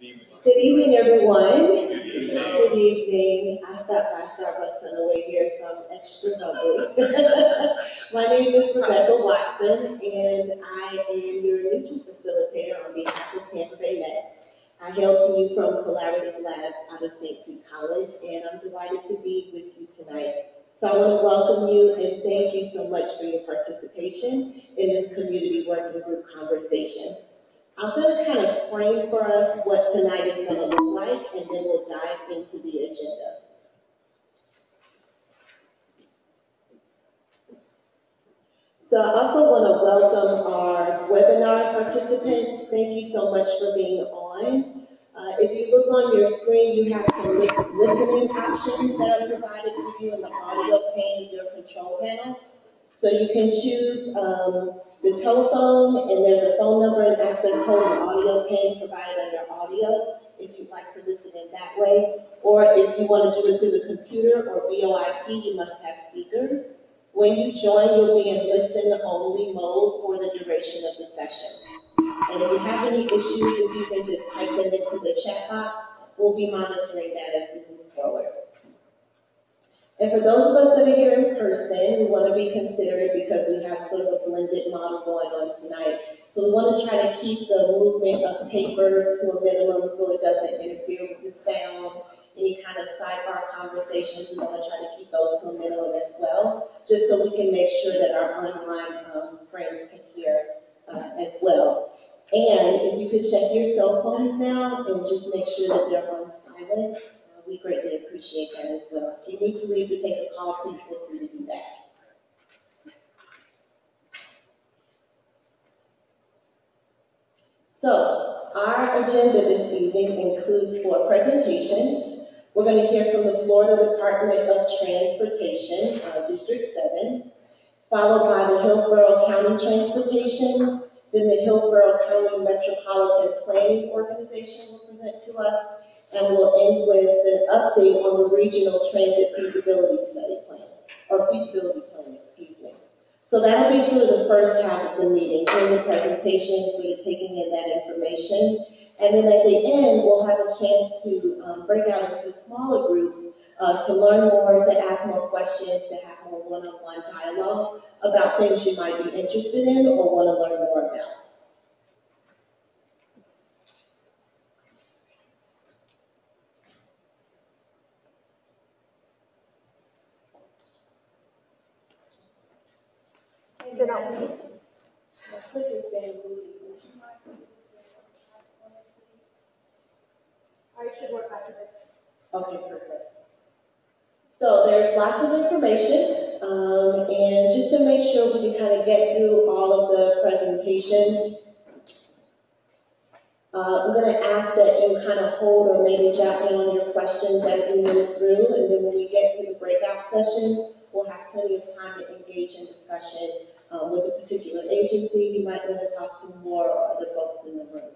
Good evening, everyone. Good evening. I stopped by Starbucks on the way here, so I'm extra hungry. My name is Rebecca Watson, and I am your neutral facilitator on behalf of Tampa Bay Net. I hail to you from Collaborative Labs out of St. Pete College, and I'm delighted to be with you tonight. So I want to welcome you and thank you so much for your participation in this community working group conversation. I'm going to kind of frame for us what tonight is going to look like, and then we'll dive into the agenda. So I also want to welcome our webinar participants. Thank you so much for being on. If you look on your screen, you have some listening options that are provided for you in the audio pane of your control panel. So you can choose the telephone, and there's a phone number and access code and audio pane provided on your audio if you'd like to listen in that way. Or if you want to do it through the computer or VoIP, you must have speakers. When you join, you'll be in listen-only mode for the duration of the session. And if you have any issues, if you can just type them into the chat box, we'll be monitoring that as we move forward. And for those of us that are here in person, we want to be considerate because we have sort of a blended model going on tonight. So we want to try to keep the movement of papers to a minimum so it doesn't interfere with the sound. Any kind of sidebar conversations, we want to try to keep those to a minimum as well, just so we can make sure that our online friends can hear as well. And if you could check your cell phones now and just make sure that they're on silent, we greatly appreciate that as well. If you need to leave to take a call, please feel free to do that. So, our agenda this evening includes 4 presentations. We're going to hear from the Florida Department of Transportation, District 7, followed by the Hillsborough County Transportation, then the Hillsborough County Metropolitan Planning Organization will present to us, and we'll end with an update on the Regional Transit Feasibility Study Plan, or Feasibility Plan, excuse me. So that'll be sort of the first half of the meeting, in the presentation, sort of taking in that information. And then at the end, we'll have a chance to break out into smaller groups to learn more, to ask more questions, to have more one-on-one dialogue about things you might be interested in or want to learn more about. My clicker's been moving. It should work after this. Okay, perfect. So there's lots of information, and just to make sure we can kind of get through all of the presentations, I'm going to ask that you kind of hold or maybe jot down your questions as we move through, and then when we get to the breakout sessions, we'll have plenty of time to engage in discussion with a particular agency you might want to talk to more or other folks in the room.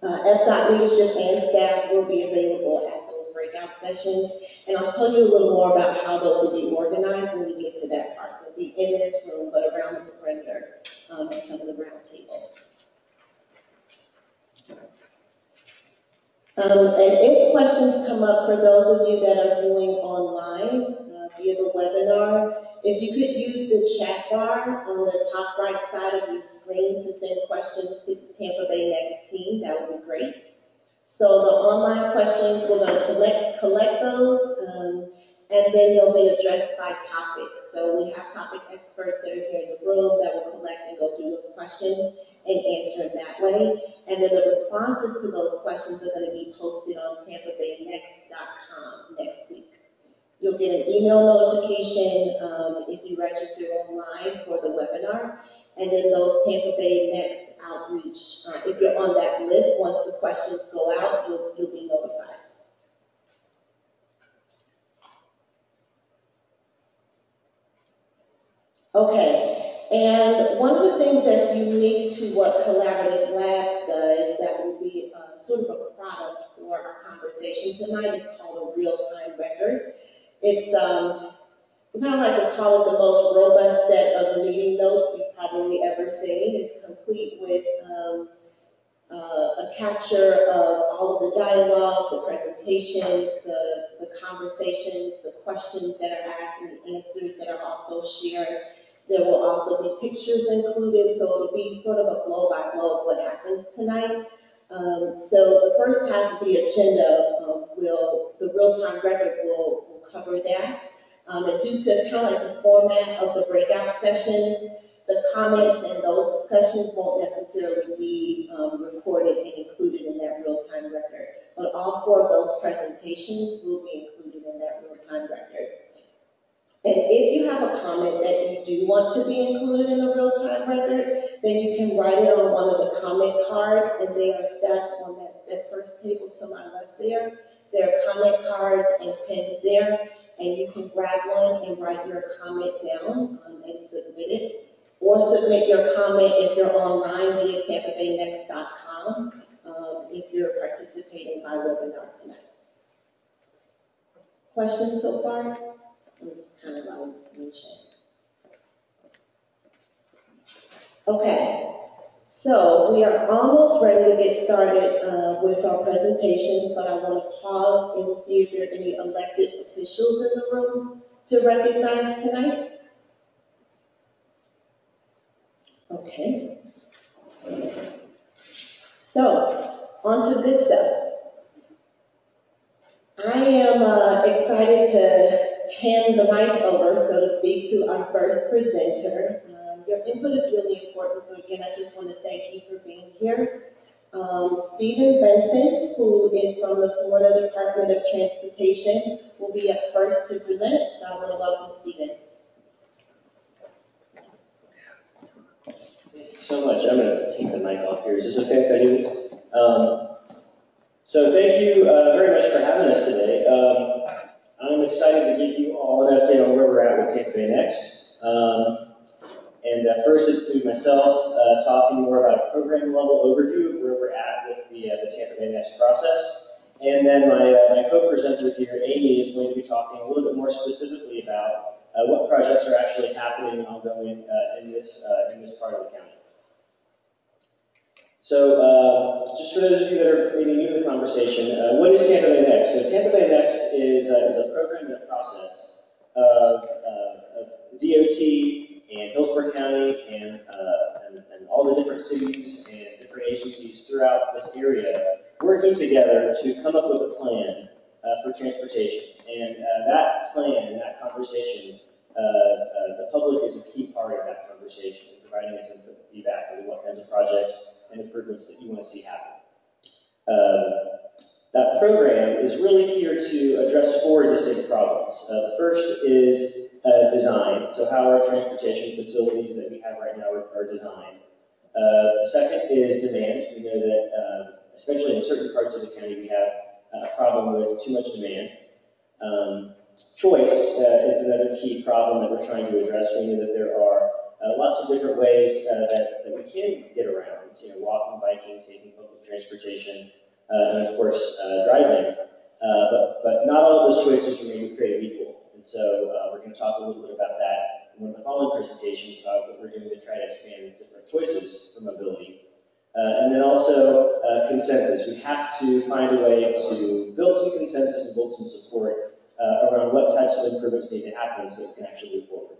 FDOT leadership and staff will be available at those breakout sessions, and I'll tell you a little more about how those will be organized when we get to that part. They'll be in this room, but around the perimeter of some of the round tables. And if questions come up for those of you that are viewing online via the webinar, if you could use the chat bar on the top right side of your screen to send questions to the Tampa Bay Next team, that would be great. So the online questions, we're going to collect those, and then they'll be addressed by topic. So we have topic experts that are here in the room that will collect and go through those questions and answer it that way. And then the responses to those questions are going to be posted on TampaBayNext.com next week. You'll get an email notification if you register online for the webinar, and then those Tampa Bay Next outreach. If you're on that list, once the questions go out, you'll be notified. Okay, and one of the things that's unique to what Collaborative Labs does that will be sort of a product for our conversation tonight is called a real-time record. It's we kind of like to call it the most robust set of meeting notes you've probably ever seen. It's complete with a capture of all of the dialogue, the presentations, the conversations, the questions that are asked and the answers that are also shared. There will also be pictures included, so it'll be sort of a blow by blow of what happens tonight. So the first half of the agenda the real-time record will cover that. And due to kind of like the format of the breakout sessions, the comments and those discussions won't necessarily be recorded and included in that real-time record. But all four of those presentations will be included in that real-time record. And if you have a comment that you do want to be included in a real-time record, then you can write it on one of the comment cards, and they are stacked on that first table to my left there. There are comment cards and pens there, and you can grab one and write your comment down and submit it. Or submit your comment if you're online via TampaBayNext.com if you're participating by webinar tonight. Questions so far? It's kind of like mentioned. Okay, so we are almost ready to get started with our presentations, but I want to pause and see if there are any elected officials in the room to recognize tonight. Okay. So, on to good stuff. I am excited to hand the mic over, so to speak, to our first presenter. Your input is really important, so again, I just want to thank you for being here. Stephen Benson, who is from the Florida Department of Transportation, will be up first to present, so I want to welcome Stephen. Thank you so much. I'm going to take the mic off here. Is this okay if I do this? So thank you very much for having us today. I'm excited to give you all an update on where we're at with Tampa Bay Next. First is to myself talking more about a program level overview of where we're at with the Tampa Bay Next process. And then my co-presenter here, Amy, is going to be talking a little bit more specifically about what projects are actually happening and ongoing in this part of the county. So, just for those of you that are maybe new to the conversation, what is Tampa Bay Next? So, Tampa Bay Next is a program and a process of DOT and Hillsborough County and all the different cities and different agencies throughout this area working together to come up with a plan for transportation. And that plan and that conversation, the public is a key part of that conversation, providing us input and feedback on what kinds of projects and improvements that you want to see happen. That program is really here to address four distinct problems. The first is design, so how our transportation facilities that we have right now are designed. The second is demand. We know that, especially in certain parts of the county, we have a problem with too much demand. Choice is another key problem that we're trying to address. We know that there are lots of different ways that we can get around, walking, biking, taking public transportation, and of course, driving. But not all of those choices are maybe created equal. And so we're going to talk a little bit about that in one of the following presentations about what we're doing to try to expand different choices for mobility. And then also consensus. We have to find a way to build some consensus and build some support around what types of improvements need to happen so we can actually move forward.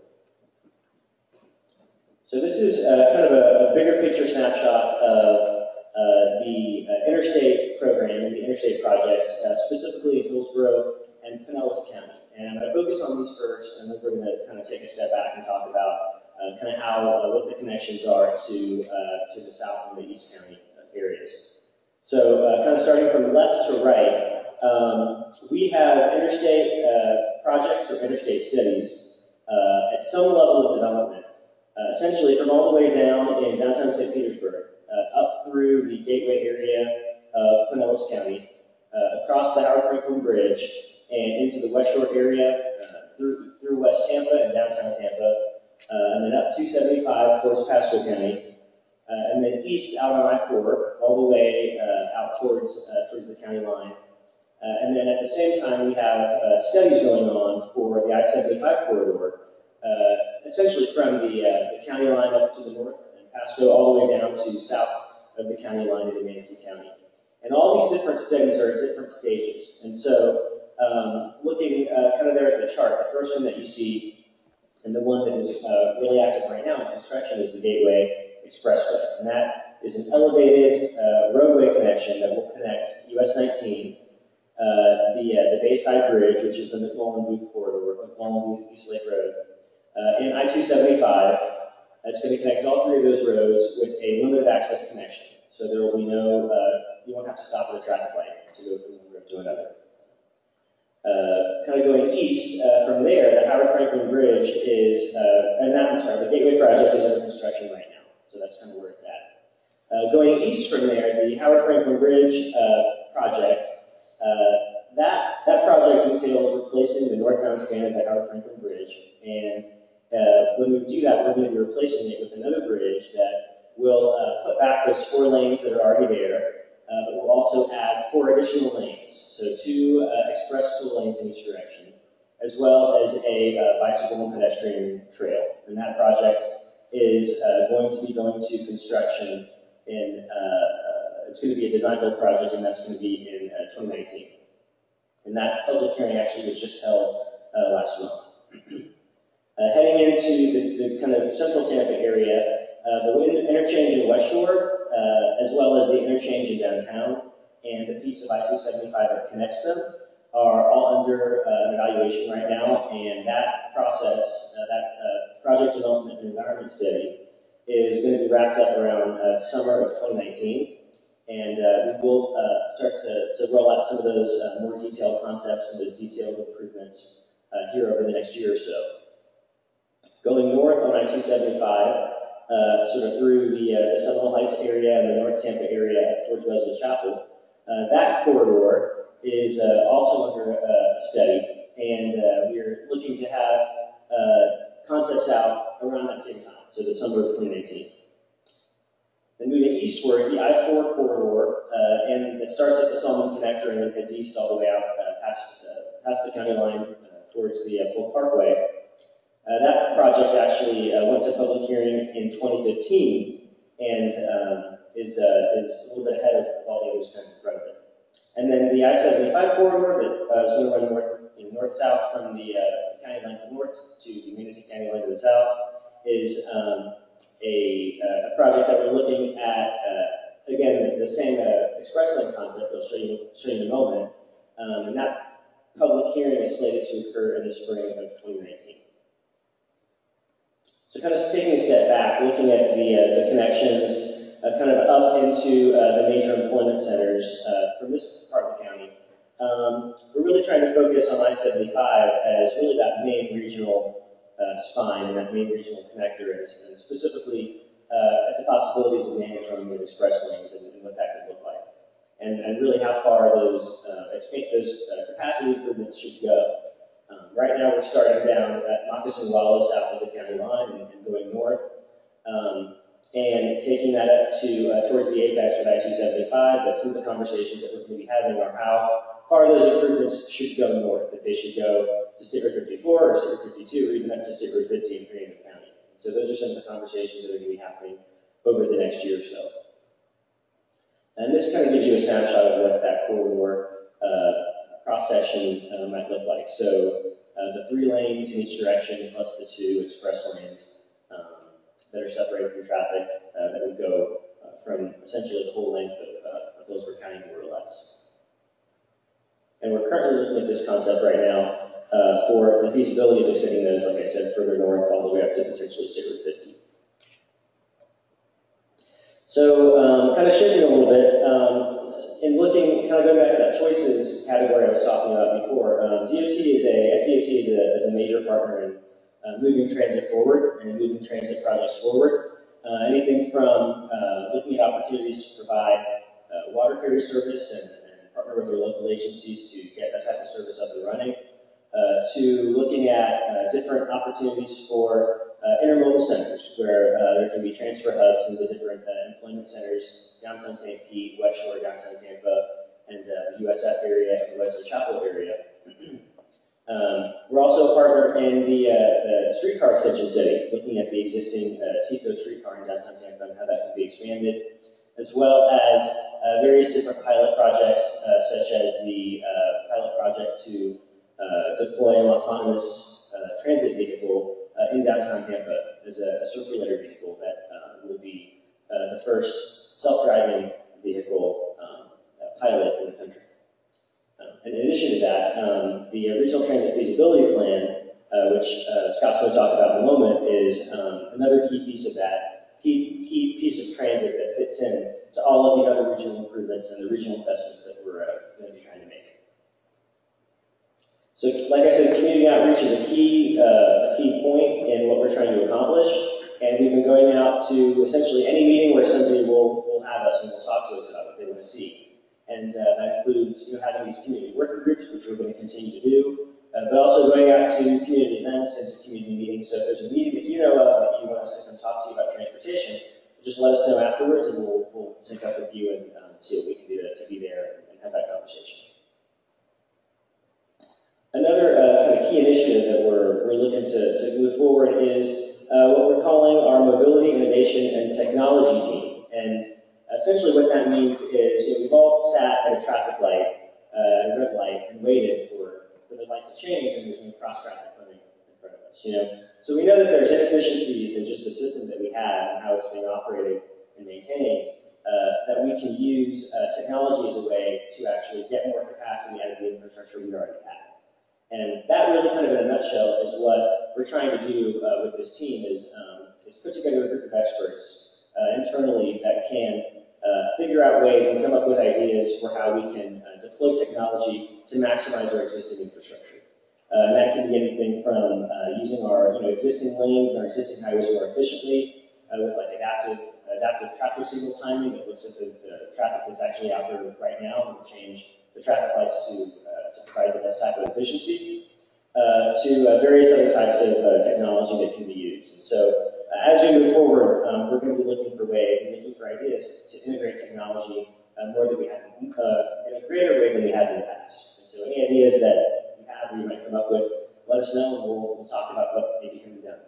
So this is kind of a bigger picture snapshot of the interstate program and the interstate projects, specifically in Hillsborough and Pinellas County. And I'm going to focus on these first, and then we're going to kind of take a step back and talk about kind of what the connections are to the south and the east county areas. So kind of starting from left to right, we have interstate projects or interstate studies at some level of development. Essentially from all the way down in downtown St. Petersburg, up through the gateway area of Pinellas County, across the Howard Franklin Bridge, and into the West Shore area, through West Tampa and downtown Tampa, and then up 275 towards Pasco County, and then east out on I-4, all the way out towards the county line. And then at the same time, we have studies going on for the I-75 corridor, essentially from the county line up to the north and Pasco all the way down to south of the county line into Manatee County. And all these different studies are at different stages. And so looking kind of there at the chart, the first one that you see, and the one that is really active right now in construction, is the Gateway Expressway. And that is an elevated roadway connection that will connect US 19, the Bayside Bridge, which is the McMullen Booth corridor of McMullen Booth East Lake Road, and I-275. It's going to connect all three of those roads with a limited access connection. So there will be no, you won't have to stop at a traffic light to go from one road to another. Kind of going east from there, the Howard Franklin Bridge is, the Gateway project is under construction right now. So that's kind of where it's at. Going east from there, the Howard Franklin Bridge project, that project entails replacing the northbound span of the Howard Franklin Bridge. And when we do that, we're going to be replacing it with another bridge that will put back those 4 lanes that are already there, but we'll also add 4 additional lanes. So 2 express toll lanes in each direction, as well as a bicycle and pedestrian trail. And that project is going to be going to construction in, it's going to be a design build project, and that's going to be in 2019. And that public hearing actually was just held last month. Heading into the kind of central Tampa area, the interchange in West Shore, as well as the interchange in downtown, and the piece of I-275 that connects them, are all under evaluation right now. And that process, project development and environment study, is going to be wrapped up around summer of 2019. And we will start to roll out some of those more detailed concepts and those detailed improvements here over the next year or so. Going north on I-275, sort of through the Seminole Heights area and the North Tampa area towards Wesley Chapel, that corridor is also under study, and we're looking to have concepts out around that same time, so the summer of 2019. Then moving eastward, the I-4 corridor, and it starts at the Solomon Connector and then heads east all the way out past the county line towards the Polk Parkway. That project actually went to public hearing in 2015 and is a little bit ahead of all the others kind of in front of it. And then the I-75 corridor that is going to run north-south from the county line to the north to the Manatee County line to the south is a project that we're looking at, again, the same express lane concept I'll show you in a moment. And that public hearing is slated to occur in the spring of 2019. So kind of taking a step back, looking at the connections kind of up into the major employment centers from this part of the county, we're really trying to focus on I-75 as really that main regional spine and that main regional connector, and specifically at the possibilities of managing those express lanes and what that could look like, and really how far those capacity improvements should go. Right now, we're starting down at Moccasin Wallow south of the county line and going north, and taking that up to towards the apex with I-275. But some of the conversations that we're going to be having are how far those improvements should go north, that they should go to State Road 54 or State Road 52 or even up to State Road 50 in Greenwood County. So those are some of the conversations that are going to be happening over the next year or so. And this kind of gives you a snapshot of what that corridor cross-section might look like. So the 3 lanes in each direction plus the 2 express lanes that are separated from traffic that would go from essentially the whole length of Hillsborough County, more or less. And we're currently looking at this concept right now for the feasibility of extending those, like I said, further north all the way up to potentially State Road 50. So kind of shifting a little bit, in looking, kind of going back to that choices category I was talking about before, FDOT is a major partner in moving transit forward and moving transit projects forward. Anything from looking at opportunities to provide water ferry service and partner with their local agencies to get that type of service up and running, to looking at different opportunities for intermodal centers where there can be transfer hubs into different employment centers, downtown St. Pete, West Shore, downtown Tampa, and the USF area and the Wesley Chapel area. We're also a partner in the streetcar extension study, looking at the existing TICO streetcar in downtown Tampa and how that can be expanded. as well as various different pilot projects, such as the pilot project to deploy an autonomous transit vehicle in downtown Tampa as a circulator vehicle that will be the first self-driving vehicle pilot in the country. And in addition to that, the regional transit feasibility plan, which Scott's going to talk about in a moment, is another key piece of that, key piece of transit that fits in to all of the other regional improvements and the regional investments that we're going to be trying to make. So, like I said, community outreach is a key point in what we're trying to accomplish, and we've been going out to essentially any meeting where somebody will have us and will talk to us about what they want to see. And that includes having these community working groups, which we're going to continue to do, but also going out to community events and to community meetings. So if there's a meeting that you know of that you want us to come talk to you about transportation, just let us know afterwards, and we'll sync up with you and see what we can do to be there and have that conversation. Another kind of key initiative that we're looking to move forward is what we're calling our Mobility, Innovation, and Technology team. And essentially what that means is we've all sat at a traffic light, a red light, and waited for the light to change, and there's no cross traffic coming in front of us. So we know that there's inefficiencies in just the system that we have and how it's being operated and maintained, that we can use technology as a way to actually get more capacity out of the infrastructure we already have. And that really kind of in a nutshell is what we're trying to do with this team is put together a group of experts internally that can figure out ways and come up with ideas for how we can deploy technology to maximize our existing infrastructure. And that can be anything from using our existing lanes and our existing highways more efficiently with like adaptive traffic signal timing that looks at the traffic that's actually out there right now and will change the traffic lights to provide the best type of efficiency, to various other types of technology that can be used. And so as we move forward, we're going to be looking for ways and looking for ideas to integrate technology more than we have, in a greater way than we had in the past. And so any ideas that you have or you might come up with, let us know and we'll talk about what maybe can be done.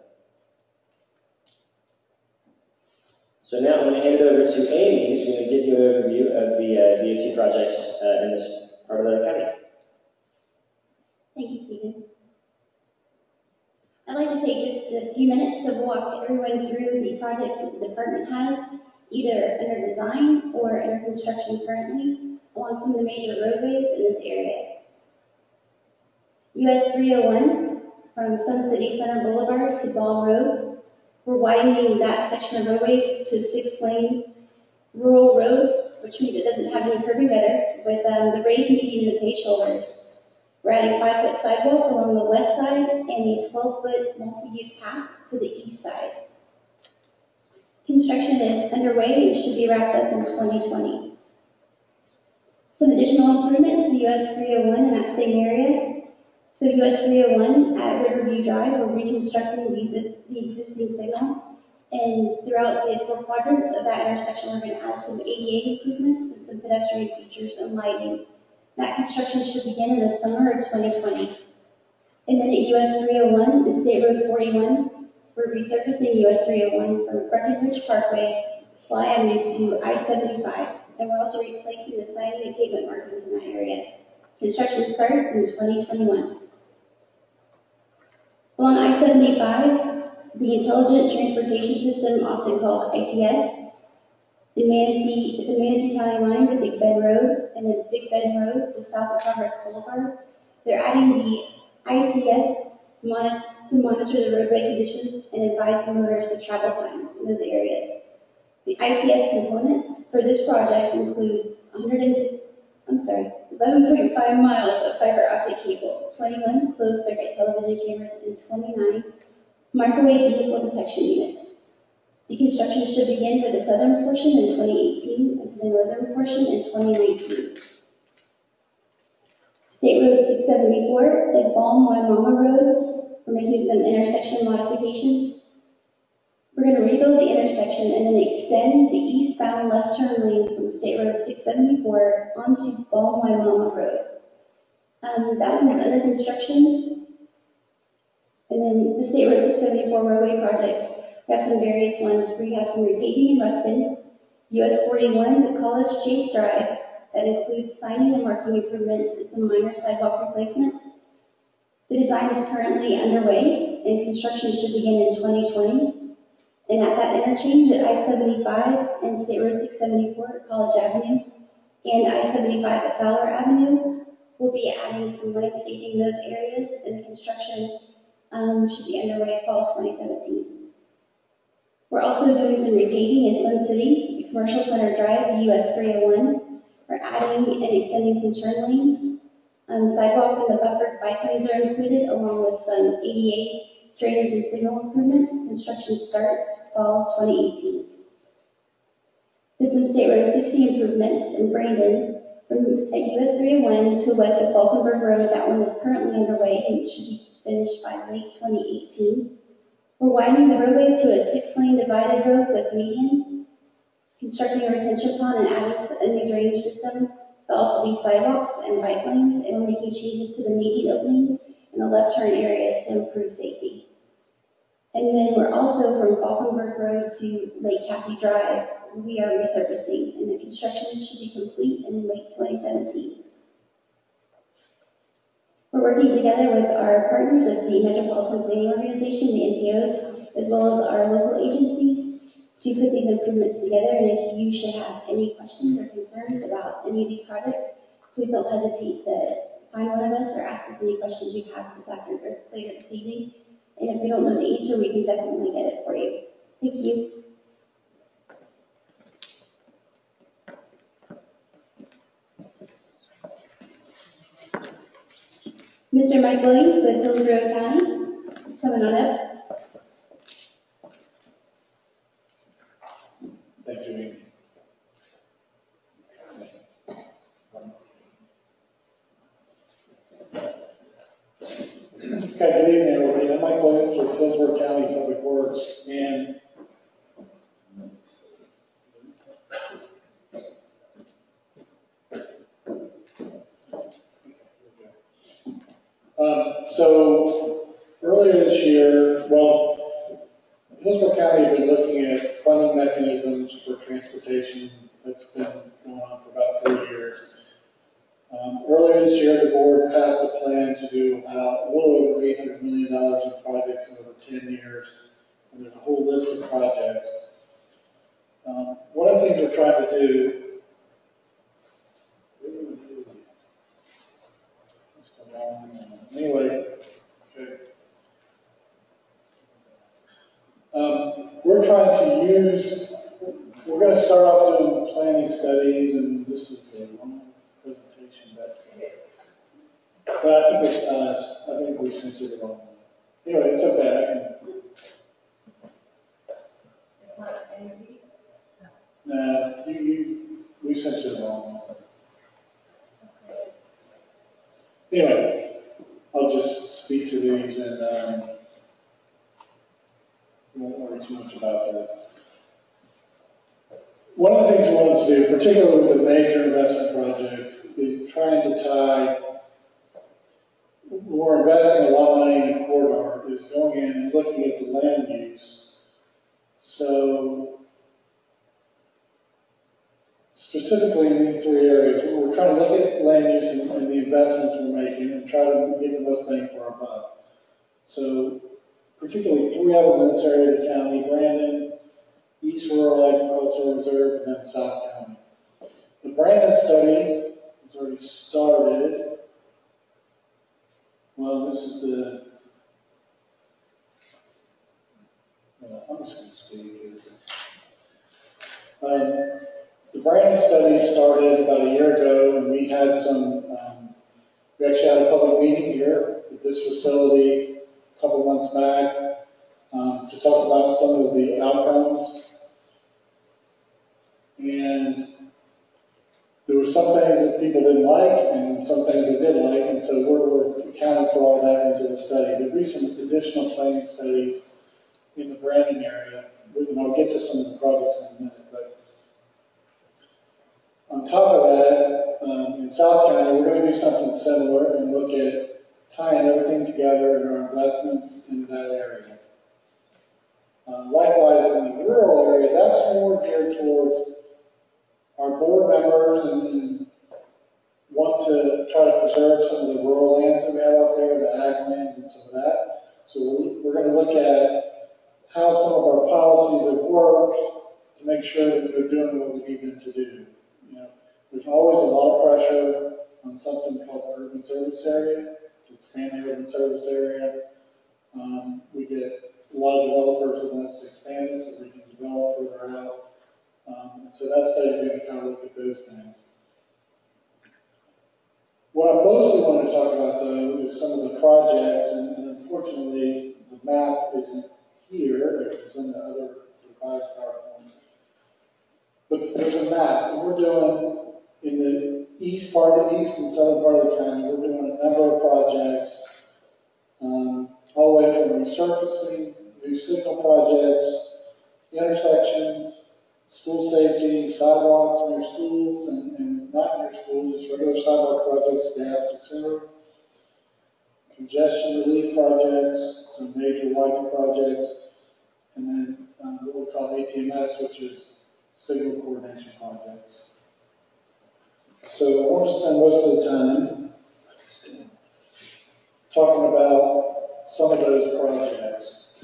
So now I'm going to hand it over to Amy, who's going to give you an overview of the DOT projects in this part of the county. Thank you, Stephen. I'd like to take just a few minutes to walk everyone through the projects that the department has, either under design or under construction currently, along some of the major roadways in this area. US 301 from Sun City Center Boulevard to Ball Road. We're widening that section of roadway to 6-lane rural road, which means it doesn't have any curb and gutter, with the raised median and the paved shoulders. We're adding 5-foot sidewalk along the west side and a 12-foot multi-use path to the east side. Construction is underway and should be wrapped up in 2020. Some additional improvements to US 301 in that same area. So US 301 at Riverview Drive, we're reconstructing the existing signal. And throughout the 4 quadrants of that intersection, we're going to add some ADA improvements and some pedestrian features and lighting. That construction should begin in the summer of 2020. And then at US 301 and State Road 41, we're resurfacing US 301 from Breckenridge Parkway, Sly Avenue to I-75. And we're also replacing the siding and pavement markings in that area. Construction starts in 2021. Along I-75, the Intelligent Transportation System, often called ITS, the Manatee County line to Big Bend Road, and then Big Bend Road to South of Congress Boulevard, they're adding the ITS to monitor the roadway conditions and advise the motorists of travel times in those areas. The ITS components for this project include 11.5 miles of fiber optic cable, 21 closed-circuit television cameras, and 29 microwave vehicle detection units. The construction should begin for the southern portion in 2018 and for the northern portion in 2019. State Road 674 at Balm Waimama Road, we're making some intersection modifications. We're going to rebuild the intersection and then extend the eastbound left turn lane from State Road 674 onto Balm Waimama Road. That one's under construction. And then the State Road 674 roadway projects, we have some various ones. We have some repaving in Ruston, US 41 to College Chase Drive that includes signing and marking improvements and some minor sidewalk replacement. The design is currently underway and construction should begin in 2020. And at that interchange at I-75 and State Road 674 at College Avenue and I-75 at Fowler Avenue, we'll be adding some landscaping in those areas, and the construction should be underway fall 2017. We're also doing some repaving in Sun City, Commercial Center Drive to US 301. We're adding and extending some turn lanes. Sidewalk and the buffered bike lanes are included, along with some ADA drainage and signal improvements. Construction starts fall 2018. Did some State Road 60 improvements in Brandon from at US 301 to west of Falkenberg Road. That one is currently underway and it should be finished by late 2018. We're widening the roadway to a 6-lane divided road with medians, constructing a retention pond and adding a new drainage system. There'll also be sidewalks and bike lanes, and we're making changes to the median openings and the left turn areas to improve safety. And then we're also from Falkenberg Road to Lake Cathy Drive, we are resurfacing, and the construction should be complete in late 2017. We're working together with our partners at the Metropolitan Planning Organization, the NPOs, as well as our local agencies to put these improvements together. And if you should have any questions or concerns about any of these projects, please don't hesitate to find one of us or ask us any questions you have this afternoon or later this evening. And if we don't know the answer, we can definitely get it for you. Thank you. Mr. Mike Williams with Hillsborough County is coming on up. Thank you, Amy. Okay, good evening, everybody. I'm Mike Williams with Hillsborough County Public Works, and so earlier this year, Hillsborough County had been looking at funding mechanisms for transportation. That's been going on for about 3 years. Earlier this year, the board passed a plan to do a little over $800 million in projects over 10 years, and there's a whole list of projects. One of the things we're trying to do, anyway, okay. We're trying to use, we're going to start off doing planning studies, and this is the long presentation, but I think it's us. I think we sent you the wrong one. Anyway, it's okay. It's not any of these? No, we sent you the wrong one. Okay. Anyway, I'll just speak to these and we won't worry too much about this. One of the things we want to do, particularly with the major investment projects, is trying to tie, we're investing a lot of money in a corridor, is going in and looking at the land use. So, specifically in these 3 areas, we're trying to look at land use and the investments we're making and try to get the most bang for our buck. So, particularly 3 of them in this area of the county: Brandon, East Rural Agricultural Reserve, and then South County. The Brandon study has already started. Well, this is the, I'm just going to speak. The Brandon study started about a year ago, and we had we actually had a public meeting here at this facility a couple months back to talk about some of the outcomes. And there were some things that people didn't like and some things they did like, and so we're accounting for all that into the study. There'll be some additional planning studies in the Brandon area, and I'll get to some of the projects in a minute. But on top of that, in South County, we're going to do something similar and look at tying everything together in our investments in that area. Likewise, in the rural area, that's more geared towards our board members and want to try to preserve some of the rural lands that we have out there, the ag lands and some of that. So we're going to look at how some of our policies have worked to make sure that they're doing what we need them to do. You know, there's always a lot of pressure on something called the urban service area, to expand the urban service area. We get a lot of developers that want us to expand it so we can develop further out. And so that study is going to kind of look at those things. What I mostly want to talk about, though, is some of the projects, and unfortunately, the map isn't here. It was in the other revised PowerPoint. But there's a map, and we're doing, in the east and southern part of the county, we're doing a number of projects, all the way from resurfacing, new signal projects, intersections, school safety, sidewalks near schools, and not near schools, just regular sidewalk projects, gaps, etc. Congestion relief projects, some major widening projects, and then what we call ATMS, which is signal coordination projects. So I want to spend most of the time talking about some of those projects.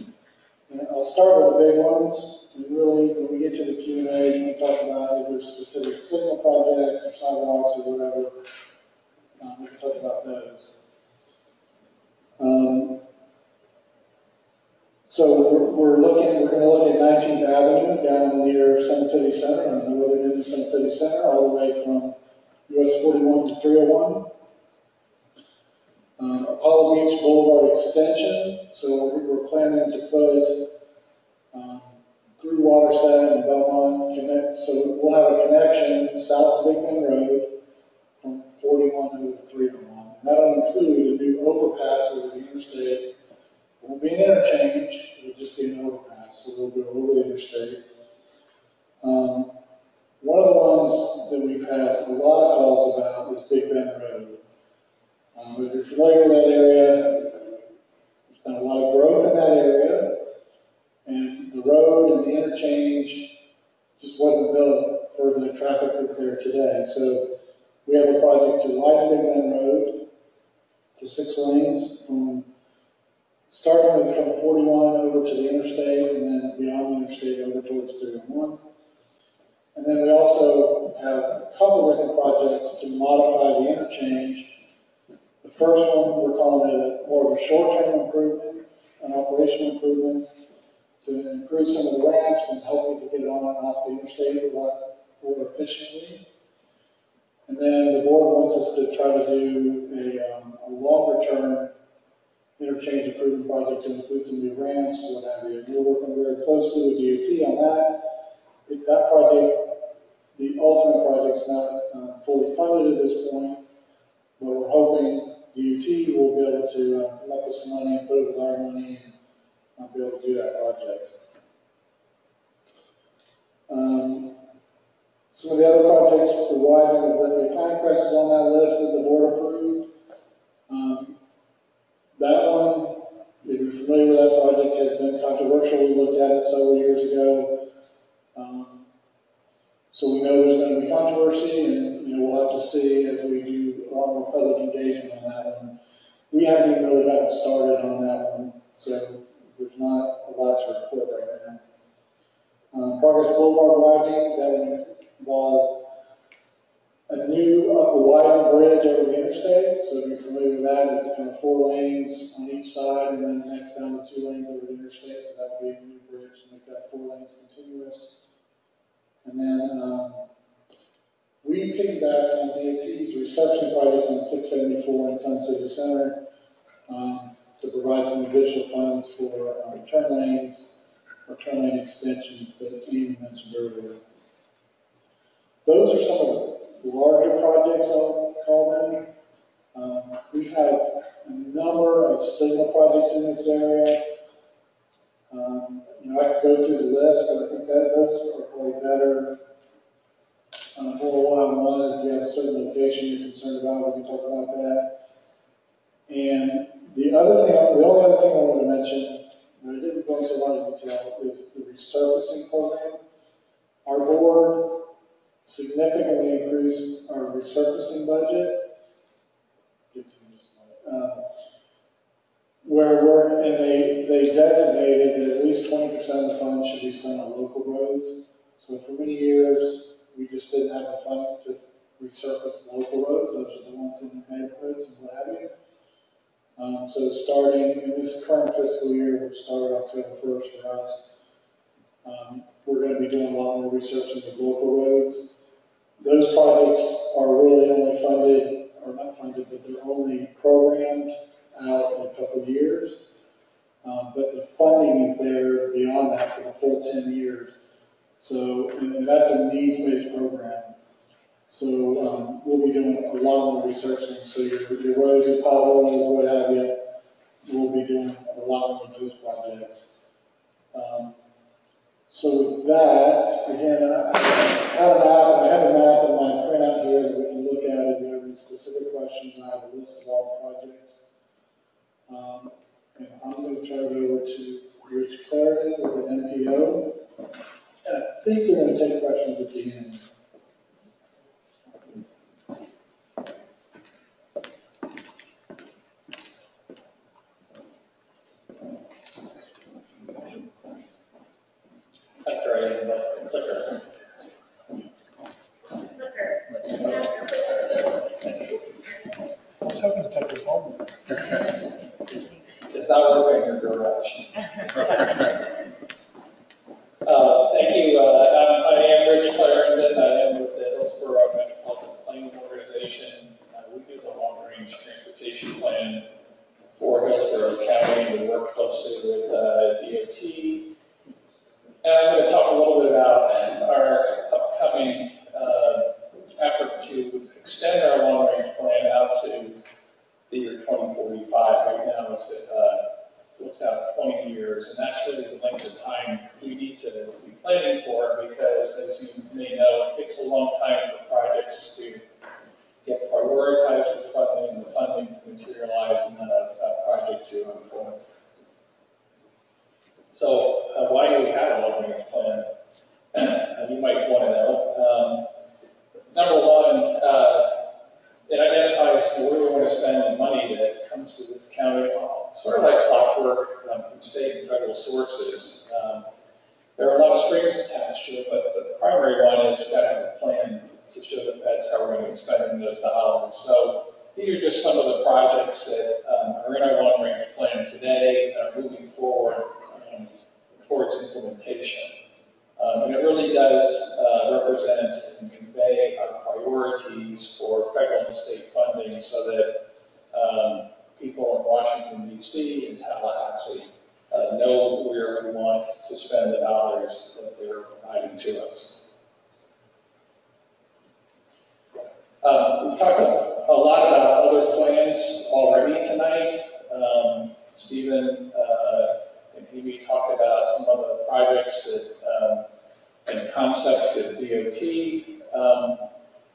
And I'll start with the big ones, and really, when we get to the Q&A, we can talk about if there's specific signal projects or sidewalks or whatever. We can talk about those. So we're going to look at 19th Avenue down near Sun City Center, on the northern end of Sun City Center, all the way from US 41 to 301. Apollo Beach Boulevard extension, so we're planning to put through Waterside and Belmont connect, so we'll have a connection south of Big Bend Road from 41 over to 301. And that'll include a new overpass over the interstate. It won't be an interchange, it'll just be an overpass, so we'll go over the interstate. One of the ones that we've had a lot of calls about is Big Bend Road. If you're familiar with that area, there's been a lot of growth in that area, and the road and the interchange just wasn't built for the traffic that's there today. So we have a project to widen Big Bend Road to 6 lanes, starting from 41 over to the interstate, and then beyond the interstate over towards 301. And then we also have a couple of different projects to modify the interchange. The first one, we're calling it more of a short-term improvement, an operational improvement, to improve some of the ramps and help people get on and off the interstate a lot more efficiently. And then the board wants us to try to do a longer-term interchange improvement project to include some new ramps, what have you. We're working very closely with DOT on that. That project, the ultimate project's not fully funded at this point, but we're hoping DOT will be able to come up with some money and put it with our money and be able to do that project. Some of the other projects, the widening of Lithia Pinecrest is on that list that the board approved. That one, if you're familiar with that project, has been controversial. We looked at it several years ago. So we know there's going to be controversy, and we'll have to see as we do a lot more public engagement on that one. We haven't even really gotten started on that one, so there's not a lot to report right now. Progress Boulevard widening, that would involve a new widened bridge over the interstate. So if you're familiar with that, it's kind of 4 lanes on each side, and then the next down to 2 lanes over the interstate. So that would be a new bridge to make that 4 lanes continuous. And then we piggybacked on DOT's reception project on 674 in Sun City Center to provide some additional funds for turn lanes or turn lane extensions that Amy mentioned earlier. Those are some of the larger projects, I'll call them. We have a number of signal projects in this area. I could go through the list, but I think that those are probably better more one-on-one. If you have a certain location you're concerned about, we can talk about that. And the only other thing I wanted to mention, and I didn't go into a lot of detail, is the resurfacing program. Our board significantly increased our resurfacing budget. Get to you just a minute. And they designated that at least 20% of the funds should be spent on local roads. So for many years, we just didn't have the funding to resurface local roads. Those are the ones in the neighborhoods and what have you. So starting in this current fiscal year, which started October 1st for us, we're going to be doing a lot more research into local roads. Those projects are really only funded, or not funded, but they're only programmed out in a couple of years. But the funding is there beyond that for the full 10 years. So, and that's a needs-based program. So we'll be doing a lot more researching. So your roads, your potholes, what have you, we'll be doing a lot more of those projects. So with that, again, I have a map in my printout here that we can look at if you have any specific questions. I have a list of all the projects. And I'm going to turn it over to Rich Clarendon with the NPO. And I think they're going to take questions at the end. I was hoping to take this home. It's not working in your garage. Thank you. I am Rich Clarendon. I am with the Hillsborough Metropolitan Planning Organization. We do the long-range transportation plan for Hillsborough County. We work closely with DOT. And I'm going to talk a little bit about our upcoming effort to extend our long-range plan out to the year 2045. Right now, looks out 20 years, and that's really the length of time we need to be planning for, because, as you may know, it takes a long time for projects to get prioritized for funding, and the funding to materialize, and then a project to unfold. So, why do we have a long-range plan? You might want to know. Number one, it identifies where we want to spend the money that comes to this county, sort of like clockwork from state and federal sources. There are a lot of strings attached to it, but the primary one is we've got to have a plan to show the feds how we're going to be spending those dollars. So these are just some of the projects that are in our long-range plan today and are moving forward towards implementation. And it really does represent and convey our priorities for federal and state funding, so that people in Washington, D.C. and Tallahassee know where we want to spend the dollars that they're providing to us. We've talked a lot about other plans already tonight. Stephen and Amy talked about some of the projects that and concepts that DOT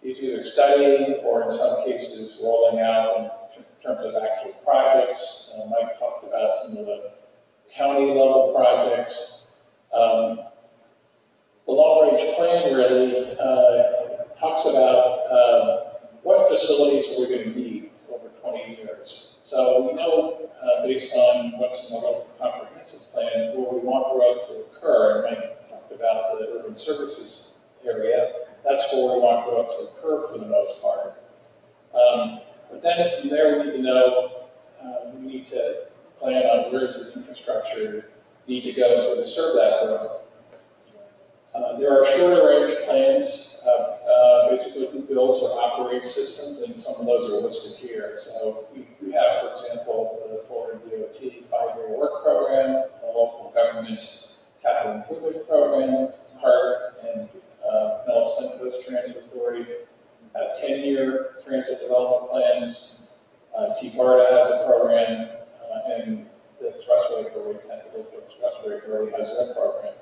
is either studying or in some cases rolling out in terms of actual projects. Mike talked about some of the county level projects. The long-range plan really talks about what facilities are we going to need over 20 years. So we know based on what's in the local comprehensive plans where we want growth to occur. And Mike talked about the urban services area. That's where we want growth to occur for the most part. But then from there, we need to know, we need to plan on where does the infrastructure need to go to serve that growth. There are shorter range plans, basically who builds or operates systems, and some of those are listed here. So we have, for example, the Florida DOT 5-year work program, the local government's capital improvement program, HART, and Pinellas Central Transit Authority have 10-year transit development plans. T-BARTA has a program, and the Expressway Authority has their program.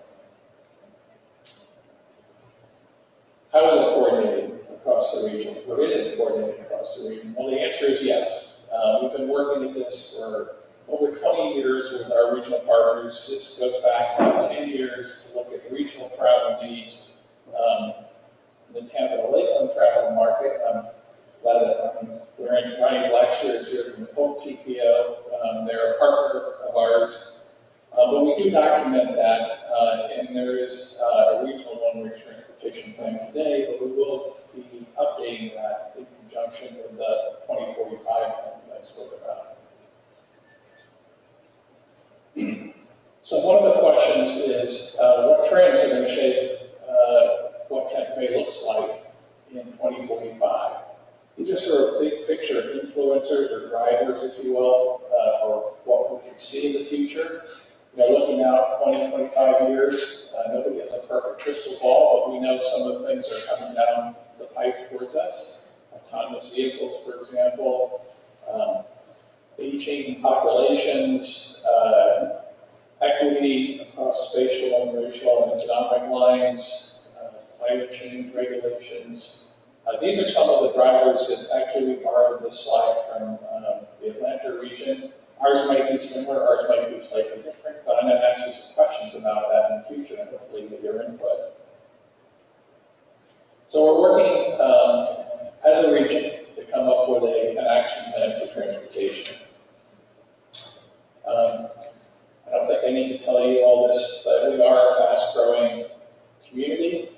How is it coordinated across the region? Or is it coordinated across the region? Well, the answer is yes. We've been working at this for over 20 years with our regional partners. This goes back about 10 years to look at regional travel needs. in the Tampa to Lakeland travel market. I'm glad that Ryan Blackshear is here from the Polk TPO. They're a partner of ours. But we do document that, and there is a regional one-way transportation plan today, but we will be updating that in conjunction with the 2045 plan that I spoke about. So one of the questions is, what trends are going to shape what Tampa Bay looks like in 2045? These are sort of big picture influencers or drivers, if you will, for what we can see in the future. Looking out 20, 25 years, nobody has a perfect crystal ball, but we know some of the things that are coming down the pipe towards us. Autonomous vehicles, for example, aging populations, equity across spatial and racial and economic lines, climate change regulations. These are some of the drivers that actually we borrowed this slide from the Atlanta region. Ours might be similar, ours might be slightly different, but I'm going to ask you some questions about that in the future and hopefully get your input. So we're working as a region to come up with an action plan for transportation. I don't think I need to tell you all this, but we are a fast-growing community.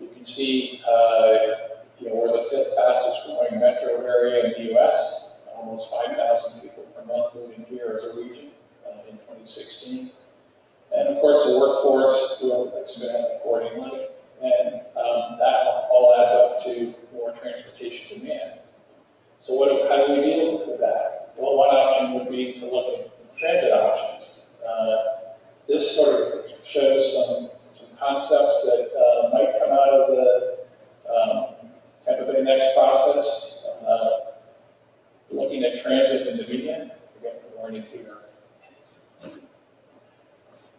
You can see we're the 5th fastest-growing metro area in the U.S. Almost 5,000 people per month moving here as a region in 2016. And of course, the workforce will expand accordingly, and that all adds up to more transportation demand. So how do we deal with that? Well, one option would be to look at transit options. This sort of shows some concepts that might come out of the Tampa Bay Next process. Looking at transit in the median, again, good morning here.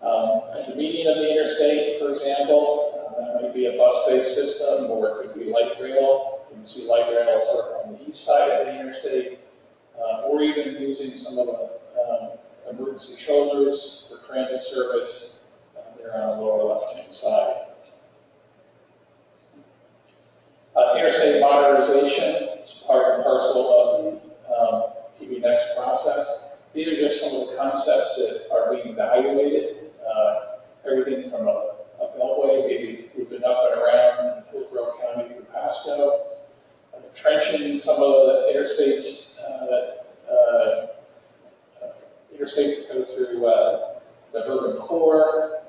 At the median of the interstate, for example, that might be a bus-based system, or it could be light rail. You can see light rail sort of on the east side of the interstate, or even using some of the emergency shoulders for transit service. They're on the lower left-hand side. Interstate modernization is part and parcel of the TV Next process. These are just some of the concepts that are being evaluated. Everything from a beltway, maybe we've been up and around Hillsborough County through Pasco, trenching some of the interstates that go through the urban core,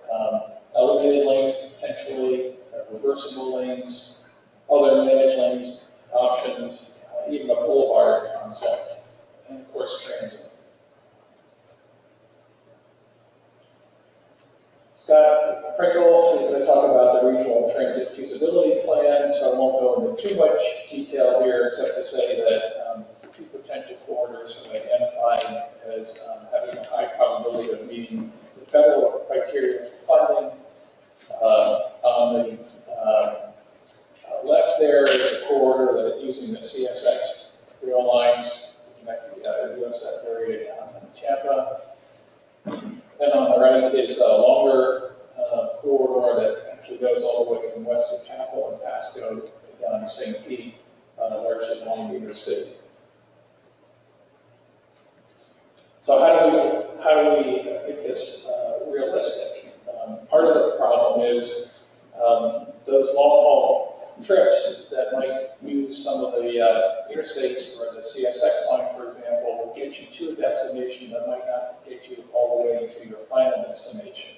elevated lanes potentially, reversible lanes, other managed lanes options, even a boulevard concept, and of course transit. Scott Pringle is going to talk about the regional transit feasibility plan, so I won't go into too much detail here, except to say that 2 potential corridors are identified as having a high probability of meeting the federal criteria for funding. On the left there is a corridor that using the CSX rail lines to connect the USF area down in Tampa. Then on the right is a longer corridor that actually goes all the way from west of Chapel and Pasco down to St. Pete, largely along the interstate. So how do we make this realistic? Part of the problem is those long-haul trips that might use some of the interstates or the CSX line, for example, will get you to a destination that might not get you all the way to your final destination.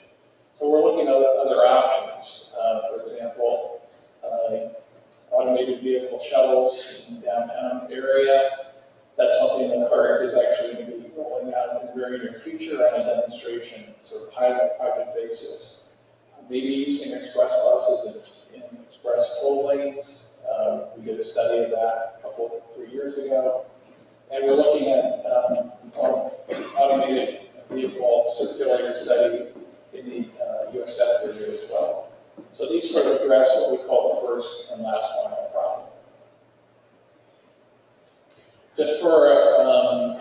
So we're looking at other options. For example, automated vehicle shuttles in the downtown area. That's something that CART is actually going to be rolling out in the very near future on a demonstration, sort of pilot project basis. Maybe using express buses in express toll lanes. We did a study of that a 3 years ago. And we're looking at automated vehicle circulator study in the USF area as well. So these sort of address what we call the first and last mile problem. Just for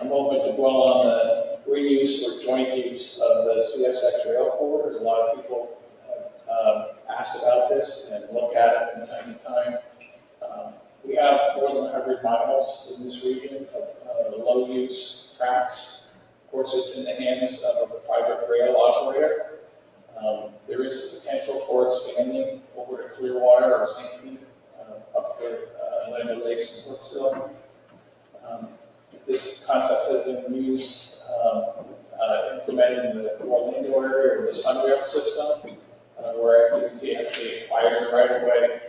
a moment to dwell on the reuse or joint use of the CSX rail corridors, a lot of people have asked about this and look at it from time to time. We have more than 100 miles in this region of low-use tracks. Of course, it's in the hands of a private rail operator. There is potential for expanding over to Clearwater or St. Pete, up to Land Lakes and Brooksville. This concept has been used, implemented in the Orlando area with the Sunrail system, where FDOT actually acquired the right of way.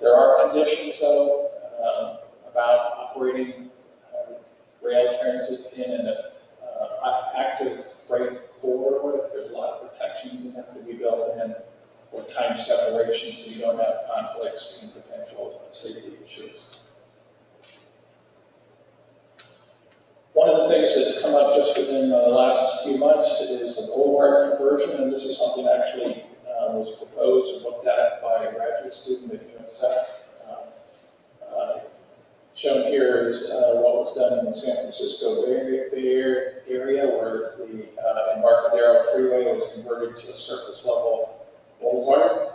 There are conditions, though, about operating rail transit in an active freight corridor. There's a lot of protections that have to be built in, or time separation so you don't have conflicts and potential safety issues. One of the things that's come up just within the last few months is a boulevard conversion, and this is something actually was proposed and looked at by a graduate student at USF. Shown here is what was done in the San Francisco Bay Area, where the Embarcadero Freeway was converted to a surface level boulevard.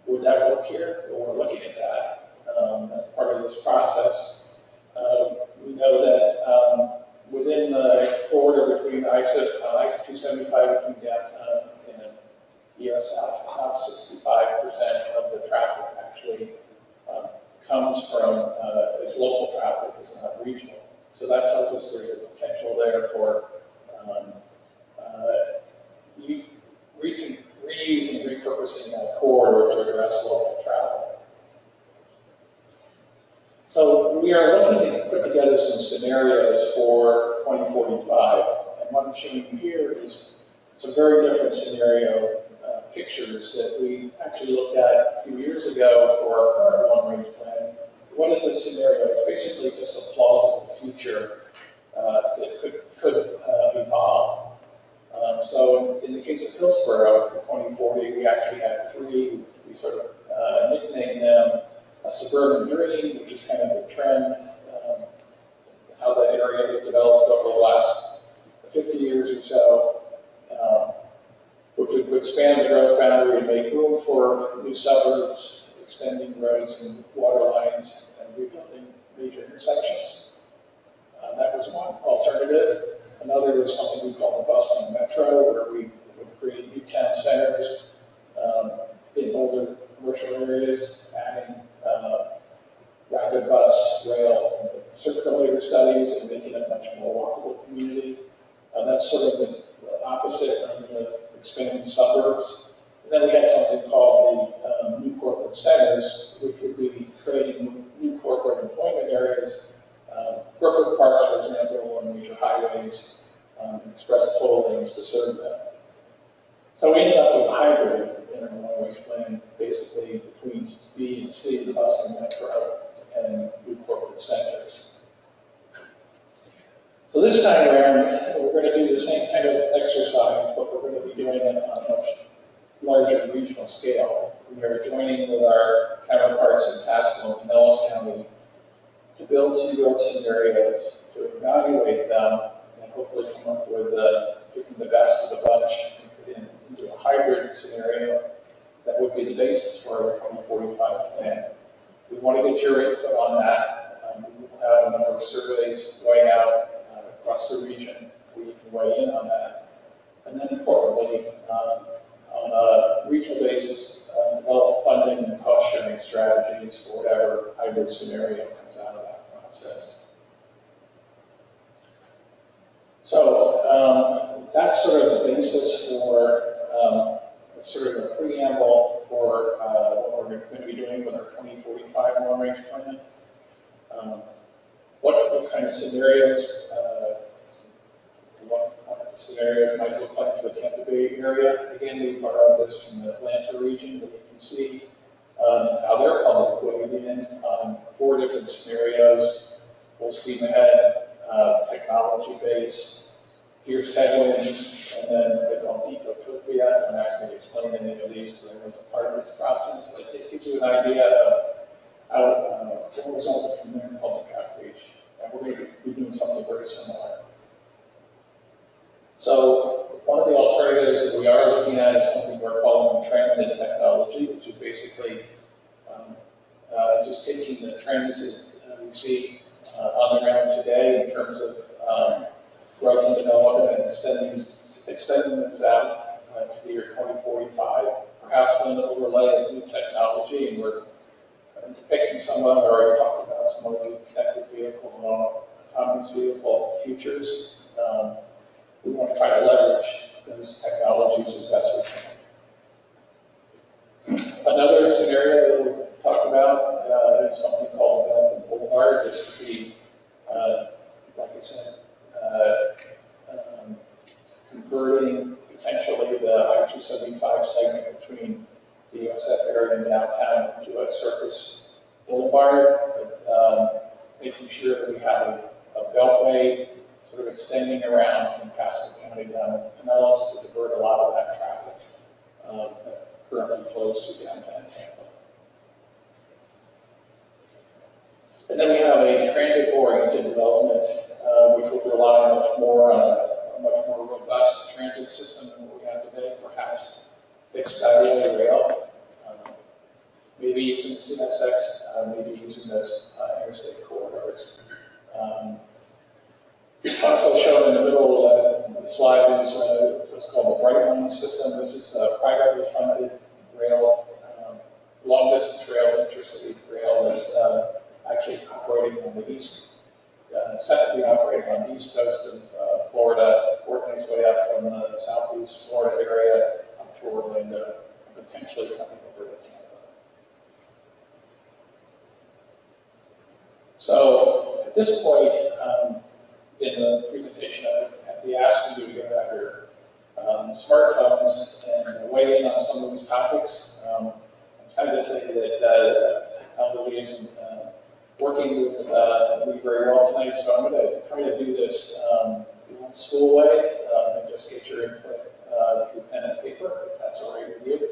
Would that work here? Well, we're looking at that as part of this process. We know that within the corridor between I-275 between downtown and ES South, about 65% of the traffic actually comes from its local traffic, it's not regional. So that tells us there's a potential there for reusing and repurposing that corridor to address local travel. So we are looking to put together some scenarios for 2045. And what I'm showing you here is some very different scenario pictures that we actually looked at a few years ago for our current long-range plan. What is this scenario? It's basically just a plausible future that could evolve. So in the case of Hillsborough for 2040, we actually had three. We sort of nicknamed them a suburban dream, which is kind of the trend, how that area has developed over the last 50 years or so, which would expand the growth boundary and make room for new suburbs, extending roads and water lines, and rebuilding major intersections. That was one alternative. Another was something we call the bustling metro, where we would create new town centers in older commercial areas, adding rapid bus, rail, and circulator studies, and making it a much more walkable community. That's sort of the opposite of the expanding suburbs. And then we had something called the new corporate centers, which would be creating new corporate employment areas. Corporate parks, for example, on major highways, express toll lanes to serve them. So we ended up with a hybrid in our long-range plan, basically between B and C, the bus and metro, and new corporate centers. So this time around, we're going to do the same kind of exercise, but we're going to be doing it on a much larger regional scale. We are joining with our counterparts in Pasco and Pinellas County to build some growth scenarios, to evaluate them, and hopefully come up with picking the best of the bunch and put it into a hybrid scenario that would be the basis for our 2045 plan. We want to get your input on that. We will have a number of surveys going out across the region where you can weigh in on that. And then importantly, on a regional basis, develop funding and cost sharing strategies for whatever hybrid scenario comes out of that process. So that's sort of the basis for sort of a preamble for what we're going to be doing with our 2045 long-range plan. What kind of scenarios, what scenarios might look like for the Tampa Bay area. Again, we borrowed this from the Atlanta region, but you can see how their public weighed in on 4 different scenarios: full steam ahead, technology-based, fierce headwinds, and then a bit on ecotopia. I'm not going to explain any of these because I wasn't part of this process, but it gives you an idea of how what resulted from their public outreach. And we're going to be doing something very similar. So one of the alternatives that we are looking at is something we're calling transit technology. trends that we see on the ground today in terms of growth and development and extending those out to the year 2045, perhaps with an overlay of new technology, and we're depicting some of, or already talked about some of the connected vehicle and autonomous vehicle futures. We want to try to leverage those technologies as best we can. Another scenario that we talked about is something called Belt Boulevard. This could be, like I said, converting potentially the I-275 segment between the USF area and downtown into a surface boulevard, making sure that we have a beltway sort of extending around from Pasco County down to Pinellas to divert a lot of that traffic that currently flows through downtown Tampa. And then we have a transit-oriented development, which will rely much more on a much more robust transit system than what we have today, perhaps fixed highway rail, maybe using CSX, maybe using those interstate corridors. Also shown in the middle of the slide is what's called the Bright Line system. This is a privately funded rail, long-distance rail, intercity rail that's actually operating on the east, set to be operating on the east coast of Florida, working its way up from the southeast Florida area up to Orlando, potentially coming over to Tampa. So at this point in the presentation, I'd be asking you to go out your smartphones and weigh in on some of these topics. I'm trying to say that technology isn't working with me very well tonight, so I'm going to try to do this the old school way and just get your input through pen and paper, if that's all right with you.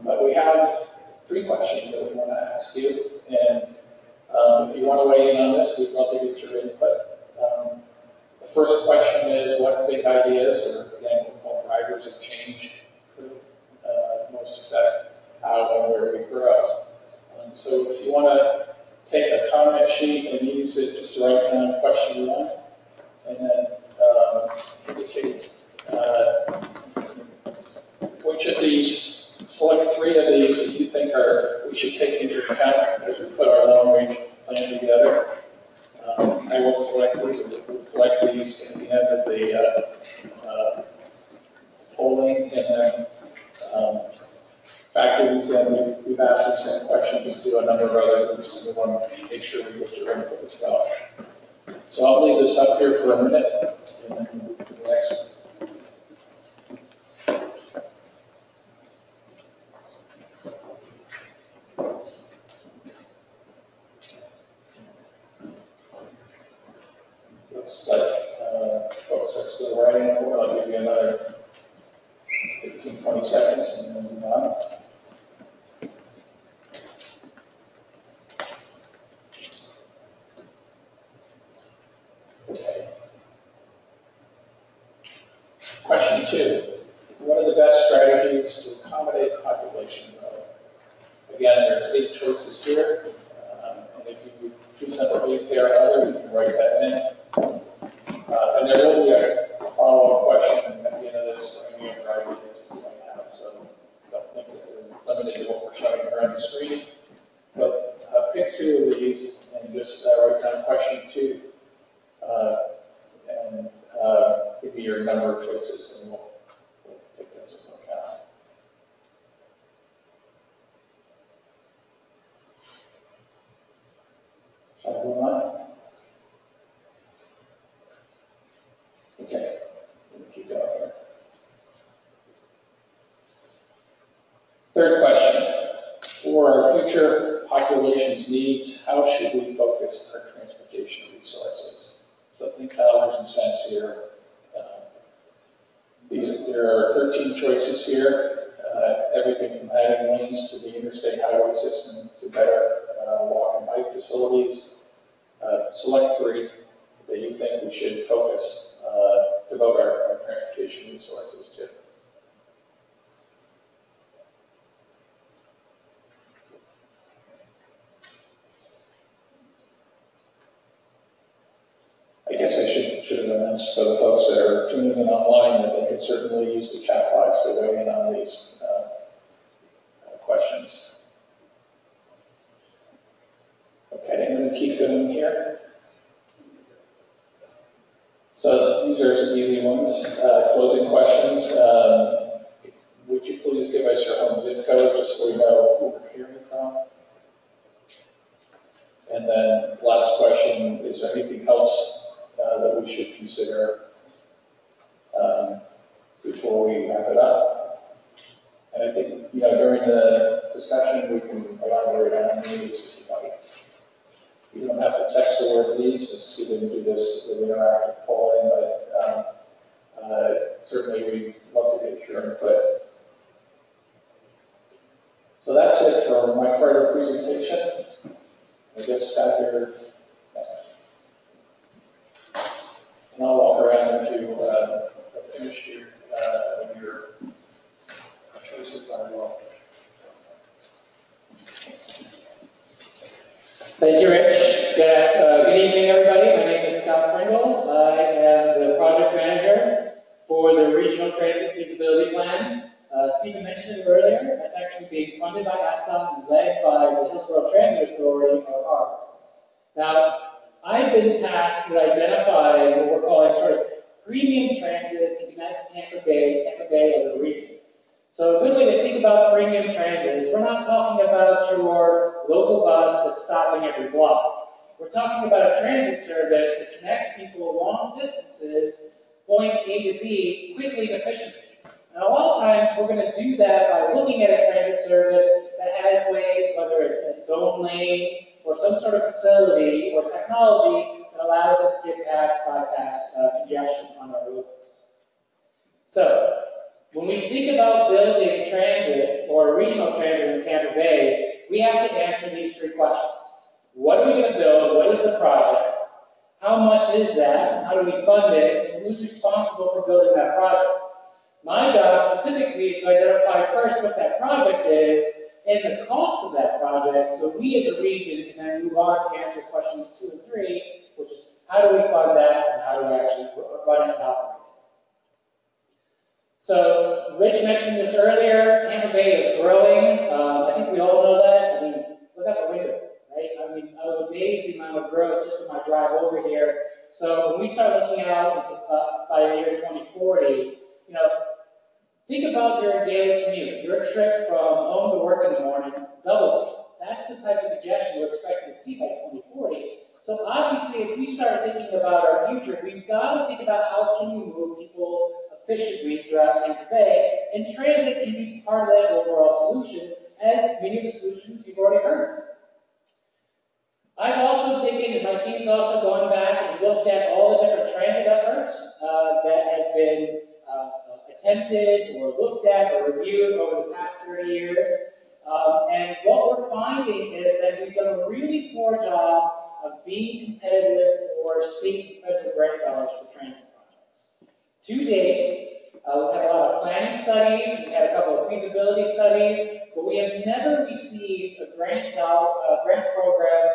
But we have 3 questions that we want to ask you, and if you want to weigh in on this, we'd love to get your input. The first question is, what big ideas, or again, what we call drivers of change, could most affect how and where we grow? So if you want to take a comment sheet and use it just to write down question 1, and then indicate which of these, select 3 of these that you think we should take into account as we put our long-range plan together. I will collect these, and we'll collect these at the end of the polling, and then factor these in. We've asked the same questions to a number of other groups, and we want to make sure we get your input as well. So I'll leave this up here for a minute, and then we'll move to the next one. Looks like folks are still writing. I'll give you another 15, 20 seconds, and then move on. Okay. Question 2. What are the best strategies to accommodate population growth? Again, there's 8 choices here, and if you choose number 8 there or other, you can write that in. And there will be a follow-up question at the end of this, any other ideas that you might have. So don't think that we're limited to what we're showing here on the screen. But pick 2 of these and just write down question 2, and give me your number of choices, and we'll take those into account. Shall I move on? Okay, let me keep going here. Third question. For our future population's needs, how should we focus our transportation resources? So think dollars and cents here. There are 13 choices here. Everything from adding lanes to the interstate highway system to better walk and bike facilities. Select 3 that you think we should focus, devote our transportation resources to. I guess I should have announced for the folks that are tuning in online that they could certainly use the chat box to weigh in on these questions. Okay, I'm going to keep going here. So these are some easy ones. Closing questions. Would you please give us your home zip code just so we know who we're hearing from? And then last question, is there anything else that we should consider before we wrap it up? And I think, during the discussion, we can elaborate on these if you like. You don't have to text the word leaves, since we didn't do this with interactive polling, but certainly we'd love to get your input. So that's it for my part of the presentation. I guess Scott here next. And I'll walk around if you finish your choices by law. Thank you, Rich. Good evening, everybody. My name is Scott Pringle. I am the project manager for the Regional Transit Feasibility Plan. Stephen mentioned it earlier. That's actually being funded by AFTA and led by the Hillsborough Transit Authority, or HART. Now, I've been tasked with identifying what we're calling sort of premium transit to connect Tampa Bay as a region. So a good way to think about premium transit is we're not talking about your local bus that's stopping every block. We're talking about a transit service that connects people long distances, points A to B, quickly and efficiently. And a lot of times we're going to do that by looking at a transit service that has ways, whether it's its own lane or some sort of facility or technology that allows it to get past, bypass congestion on our roads. So, when we think about building transit or regional transit in Tampa Bay, we have to answer these three questions. What are we going to build? What is the project? How much is that? How do we fund it? And who's responsible for building that project? My job specifically is to identify first what that project is and the cost of that project, so we as a region can then move on to answer questions 2 and 3, which is how do we fund that and how do we actually run it and operate it. So, Rich mentioned this earlier, Tampa Bay is growing. I think we all know that. I mean, look out the window, right? I mean, I was amazed the amount of growth just on my drive over here. So when we start looking out into by the year 2040, think about your daily commute, your trip from home to work in the morning, double. That's the type of congestion we're expecting to see by 2040. So obviously, as we start thinking about our future, we've got to think about how can we move people efficiently throughout Tampa Bay, and transit can be part of that overall solution, as many of the solutions you've already heard of. I've also taken, and my team's also gone back and looked at all the different transit efforts that have been attempted or looked at or reviewed over the past 30 years. And what we're finding is that we've done a really poor job of being competitive for state and federal grant dollars for transit projects. To date, we've had a lot of planning studies, we've had a couple of feasibility studies, but we have never received a grant program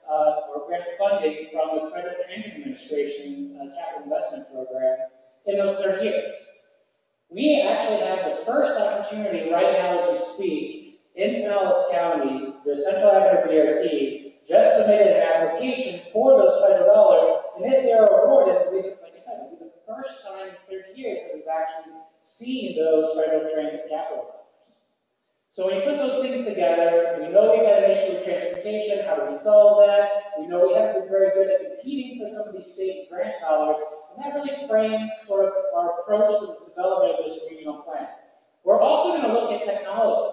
or grant funding from the Federal Transit Administration Capital Investment Program in those 30 years. We actually have the first opportunity right now as we speak in Pinellas County. The Central Avenue BRT just submitted an application for those federal dollars, and if they're awarded, like I said, it'll be the first time in 30 years that we've actually seen those federal transit capital dollars. So when you put those things together, we know we've got an issue with transportation. How do we solve that? We know we haven't been very good at competing for some of these state grant dollars, and that really frames sort of our approach to the development of this regional plan. We're also going to look at technology.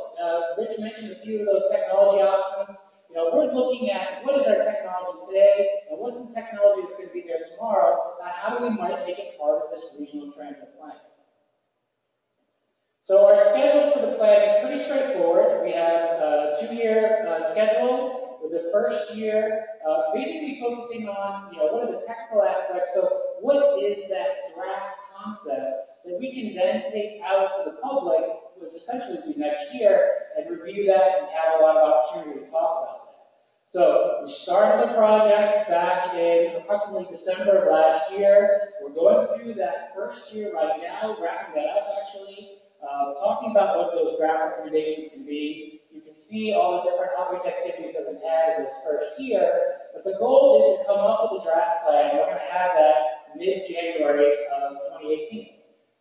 Rich mentioned a few of those technology options. We're looking at what is our technology today, and what's the technology that's going to be there tomorrow, and how do we might make it part of this regional transit plan. So our schedule for the plan is pretty straightforward. We have a 2-year schedule, with the first year basically focusing on, what are the technical aspects. So what is that draft concept that we can then take out to the public, which essentially will be next year, and review that and have a lot of opportunity to talk about that. So we started the project back in approximately December of last year. We're going through that first year right now, wrapping that up actually, talking about what those draft recommendations can be. You can see all the different outreach activities that we've had in this first year, but the goal is to come up with a draft plan. We're going to have that mid-January of 2018.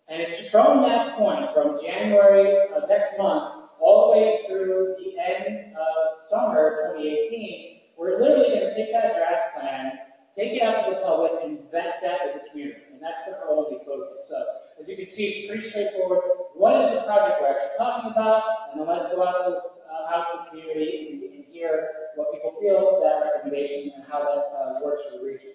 And it's from that point, from January of next month, all the way through the end of summer 2018, we're literally going to take that draft plan, take it out to the public, and vet that with the community. And that's the only focus. So, as you can see, it's pretty straightforward. What is the project we're actually talking about? And then let's go out to the community and hear what people feel of that recommendation and how that works for the region.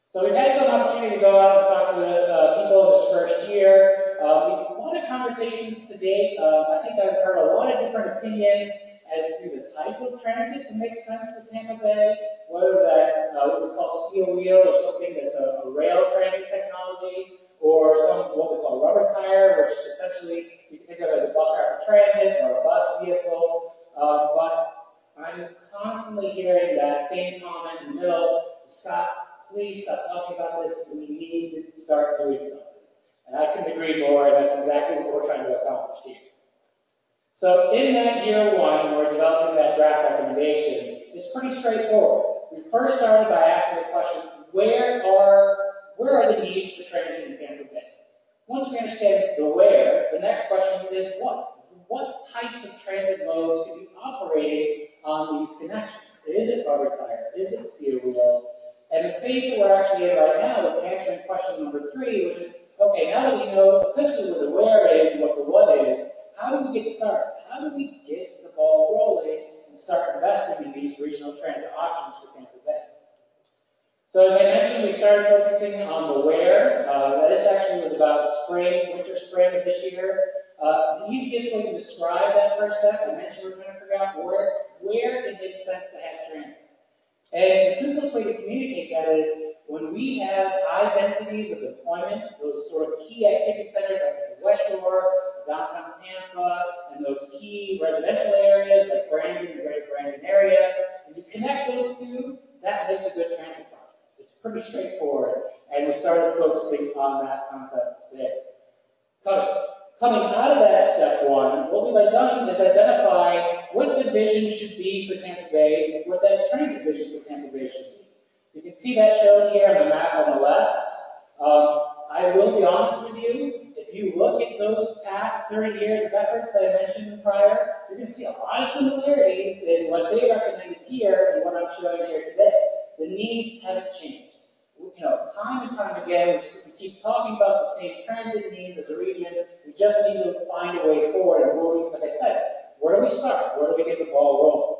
So we've had some opportunity to go out and talk to people in this first year. We've had a lot of conversations to date. I think I've heard a lot of different opinions as to the type of transit that makes sense for Tampa Bay, whether that's what we call steel wheel or something that's a rail transit technology, or what we call rubber tire, which essentially you can think of as a bus rapid transit or a bus vehicle. But I'm constantly hearing that same comment in the middle: Scott, please stop talking about this. We need to start doing something. And I couldn't agree more, and that's exactly what we're trying to accomplish here. So in that year one, when we're developing that draft recommendation, it's pretty straightforward. We first started by asking the question, where are the needs for transit in Tampa Bay? Once we understand the where, the next question is what? What types of transit modes could be operating on these connections? Is it rubber tire? Is it steel wheel? And the phase that we're actually in right now is answering question number 3, which is, okay, now that we know essentially what the where is and what the what is, how do we get started? How do we get the ball rolling and start investing in these regional transit options for Tampa Bay? So as I mentioned, we started focusing on the where. This actually was about winter, spring of this year. The easiest way to describe that first step, I mentioned we're trying to figure out where it makes sense to have transit. And the simplest way to communicate that is when we have high densities of employment, those sort of key activity centers like the West Shore, downtown Tampa, and those key residential areas like Brandon, the greater Brandon area, and you connect those two, that makes a good transit project. It's pretty straightforward, and we started focusing on that concept today. Coming out of that step 1, what we've done is identify what the vision should be for Tampa Bay and what that transit vision for Tampa Bay should be. You can see that shown here on the map on the left. I will be honest with you, if you look at those past 30 years of efforts that I mentioned prior, you're going to see a lot of similarities in what they recommended here and what I'm showing here today. The needs haven't changed. You know, time and time again, we keep talking about the same transit needs as a region. We just need to find a way forward. And like I said, where do we start? Where do we get the ball rolling?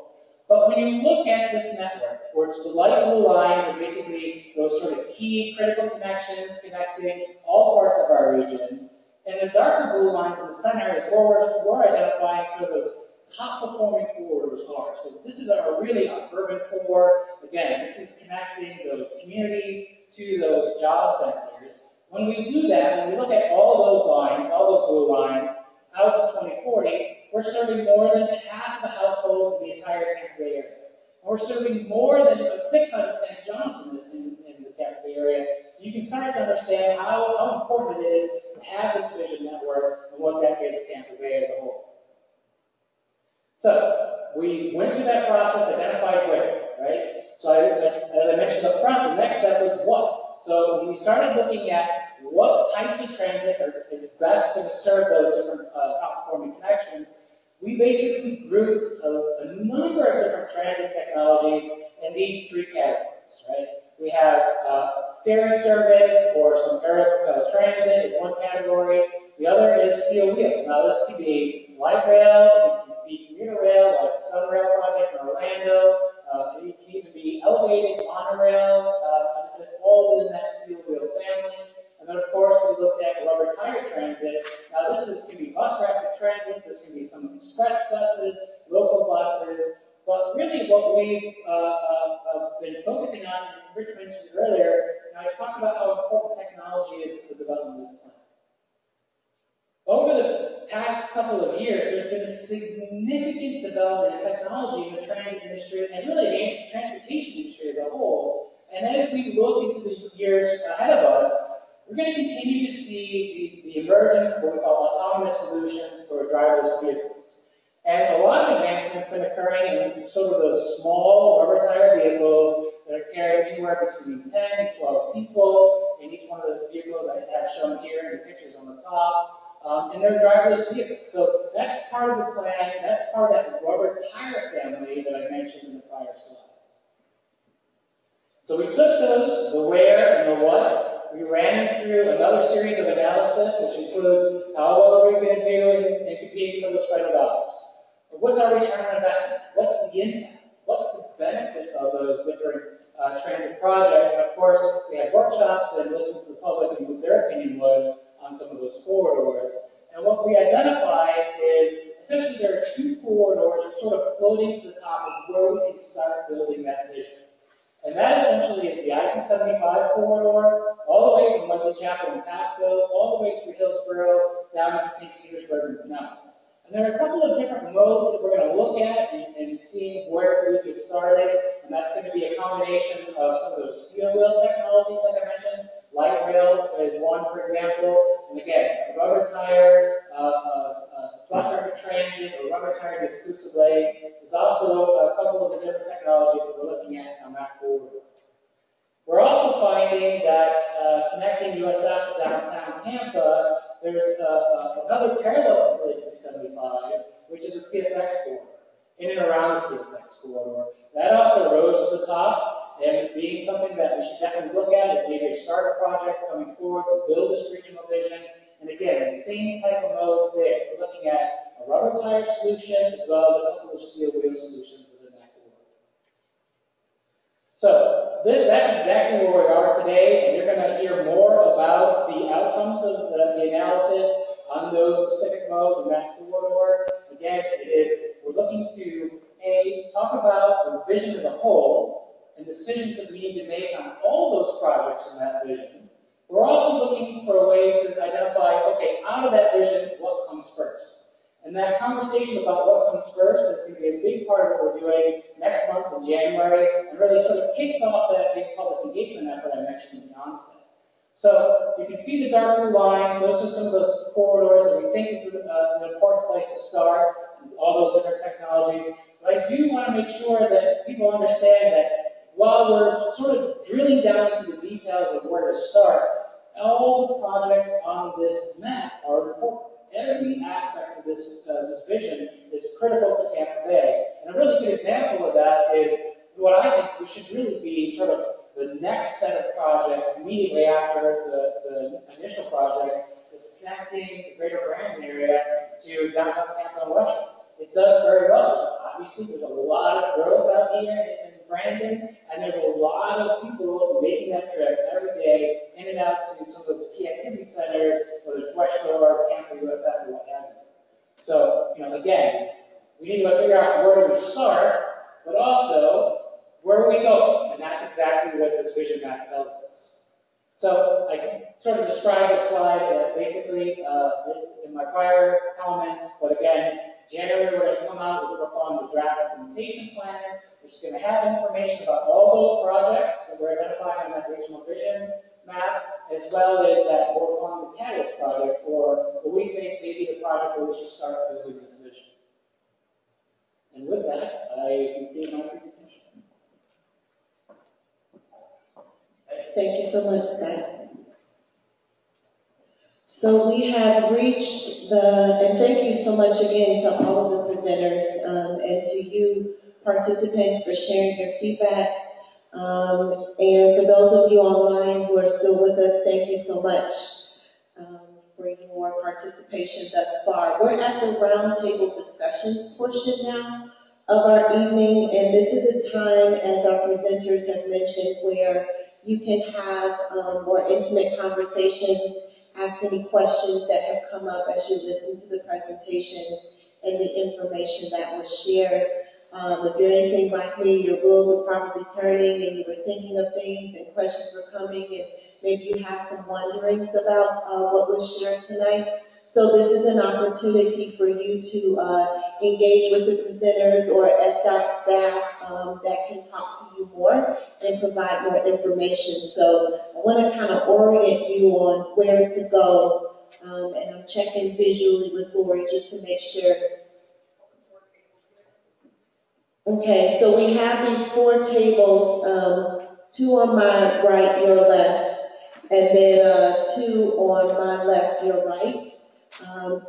But when you look at this network, where it's the light blue lines are basically those sort of key critical connections connecting all parts of our region, and the darker blue lines in the center is where we're identifying sort of those top performing corridors are. So this is really our urban core. Again, this is connecting those communities to those job centers. When we do that, when we look at all those lines, all those blue lines, out to 2040, we're serving more than half of the households in the entire Tampa Bay area. And we're serving more than 6 out of 10 jobs in the Tampa Bay area. So you can start to understand how important it is to have this vision network and what that gives Tampa Bay as a whole. So we went through that process, identified where, right? So as I mentioned up front, the next step was what. So when we started looking at what types of transit is best going to serve those different top-performing connections, we basically grouped a number of different transit technologies in these 3 categories, right? We have ferry service or some air transit is one category. The other is steel wheel. Now this could be light rail, it can be commuter rail, like the Sunrail project in Orlando. It can even be elevated monorail, and it's all within that steel wheel family. And then, of course, we looked at rubber tire transit. Now, this can be bus rapid transit. This can be some express buses, local buses. But really, what we've been focusing on, and Rich mentioned earlier, and I talked about how important technology is to the development of this plan. Over the past couple of years, there's been a significant development in technology in the transit industry and really the transportation industry as a whole. And as we look into the years ahead of us, we're going to continue to see the emergence of what we call autonomous solutions for driverless vehicles. And a lot of advancements have been occurring in sort of those small rubber tire vehicles that are carrying anywhere between 10 and 12 people in each one of the vehicles I have shown here in the pictures on the top. And they're driverless vehicles. So that's part of the plan. That's part of that rubber tire family that I mentioned in the prior slide. So we took those, the where and the what. We ran them through another series of analysis, which includes how well are we going to do in competing for those federal dollars. What's our return on investment? What's the impact? What's the benefit of those different transit projects? And of course, we had workshops and listened to the public and what their opinion was on some of those corridors. And what we identified is essentially there are two corridors sort of floating to the top of where we can start building that vision. And that essentially is the I-275 corridor, all the way from Wesley Chapel and Passville, all the way through Hillsborough, down to St. Petersburg and Pinellas. And there are a couple of different modes that we're going to look at and see where we get started. And that's going to be a combination of some of those steel wheel technologies, like I mentioned. Light rail is one, for example. And again, a rubber tire, bus rapid transit, or rubber tire exclusive lane. There's also a couple of the different technologies that we're looking at on that corridor. We're also finding that connecting USF to downtown Tampa, there's another parallel facility to 275, which is the CSX corridor, in and around the CSX corridor. That also rose to the top, and being something that we should definitely look at is maybe a starter project coming forward to build this regional vision. And again, the same type of modes there. We're looking at a rubber tire solution as well as a couple of steel wheel solutions within that corridor. So that's exactly where we are today, and you're going to hear more about the outcomes of the analysis on those specific modes in that corridor. Again, we're looking to talk about the vision as a whole and decisions that we need to make on all those projects in that vision. We're also looking for a way to identify, okay, out of that vision, what comes first? And that conversation about what comes first is going to be a big part of what we're doing next month in January, and really sort of kicks off that big public engagement effort I mentioned in the onset. So you can see the dark blue lines. Those are some of those corridors that we think is an important place to start, all those different technologies. But I do want to make sure that people understand that while we're sort of drilling down into the details of where to start, all the projects on this map are important. Every aspect of this vision is critical for Tampa Bay. And a really good example of that is what I think we should really be sort of the next set of projects immediately after the initial projects is connecting the greater Brandon area to downtown Tampa and Western. It does very well. Obviously, there's a lot of growth out here in Brandon, and there's a lot of people making that trip every day in and out to some of those key activity centers, whether it's West Shore, Tampa, USF, or what have you. So, again, we need to figure out where do we start, but also where do we go? And that's exactly what this vision map tells us. So I sort of described this slide basically in my prior comments, but again, January we're going to come out with what we're calling the draft implementation plan, which is going to have information about all those projects that we're identifying on that regional vision map, as well as that what we're calling the Catalyst project, or what we think may be the project where we should start building this vision. And with that, I conclude my presentation. Thank you so much, Scott. So we have reached and thank you so much again to all of the presenters and to you participants for sharing your feedback. And for those of you online who are still with us, thank you so much for your participation thus far. We're at the roundtable discussions portion now of our evening, and this is a time, as our presenters have mentioned, where you can have more intimate conversations, ask any questions that have come up as you listen to the presentation and the information that was shared. If you're anything like me, your wheels are probably turning and you were thinking of things and questions were coming and maybe you have some wonderings about what was shared tonight. So this is an opportunity for you to engage with the presenters or FDOT staff that can talk to you more and provide more information. So I want to kind of orient you on where to go, and I'm checking visually with Lori just to make sure. Okay, so we have these 4 tables, 2 on my right, your left, and then 2 on my left, your right.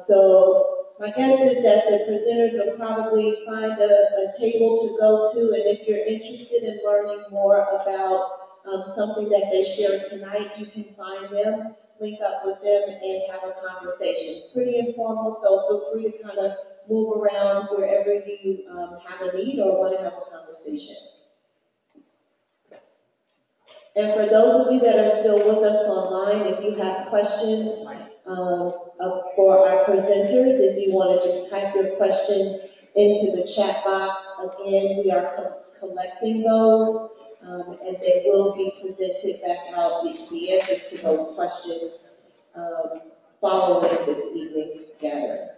So my guess is that the presenters will probably find a table to go to, and if you're interested in learning more about something that they share tonight, you can find them, link up with them, and have a conversation. It's pretty informal, so feel free to kind of move around wherever you have a need or want to have a conversation. And for those of you that are still with us online, if you have questions for our presenters, if you want to just type your question into the chat box, again, we are collecting those, and they will be presented back out, the answers to those questions following this evening's gathering.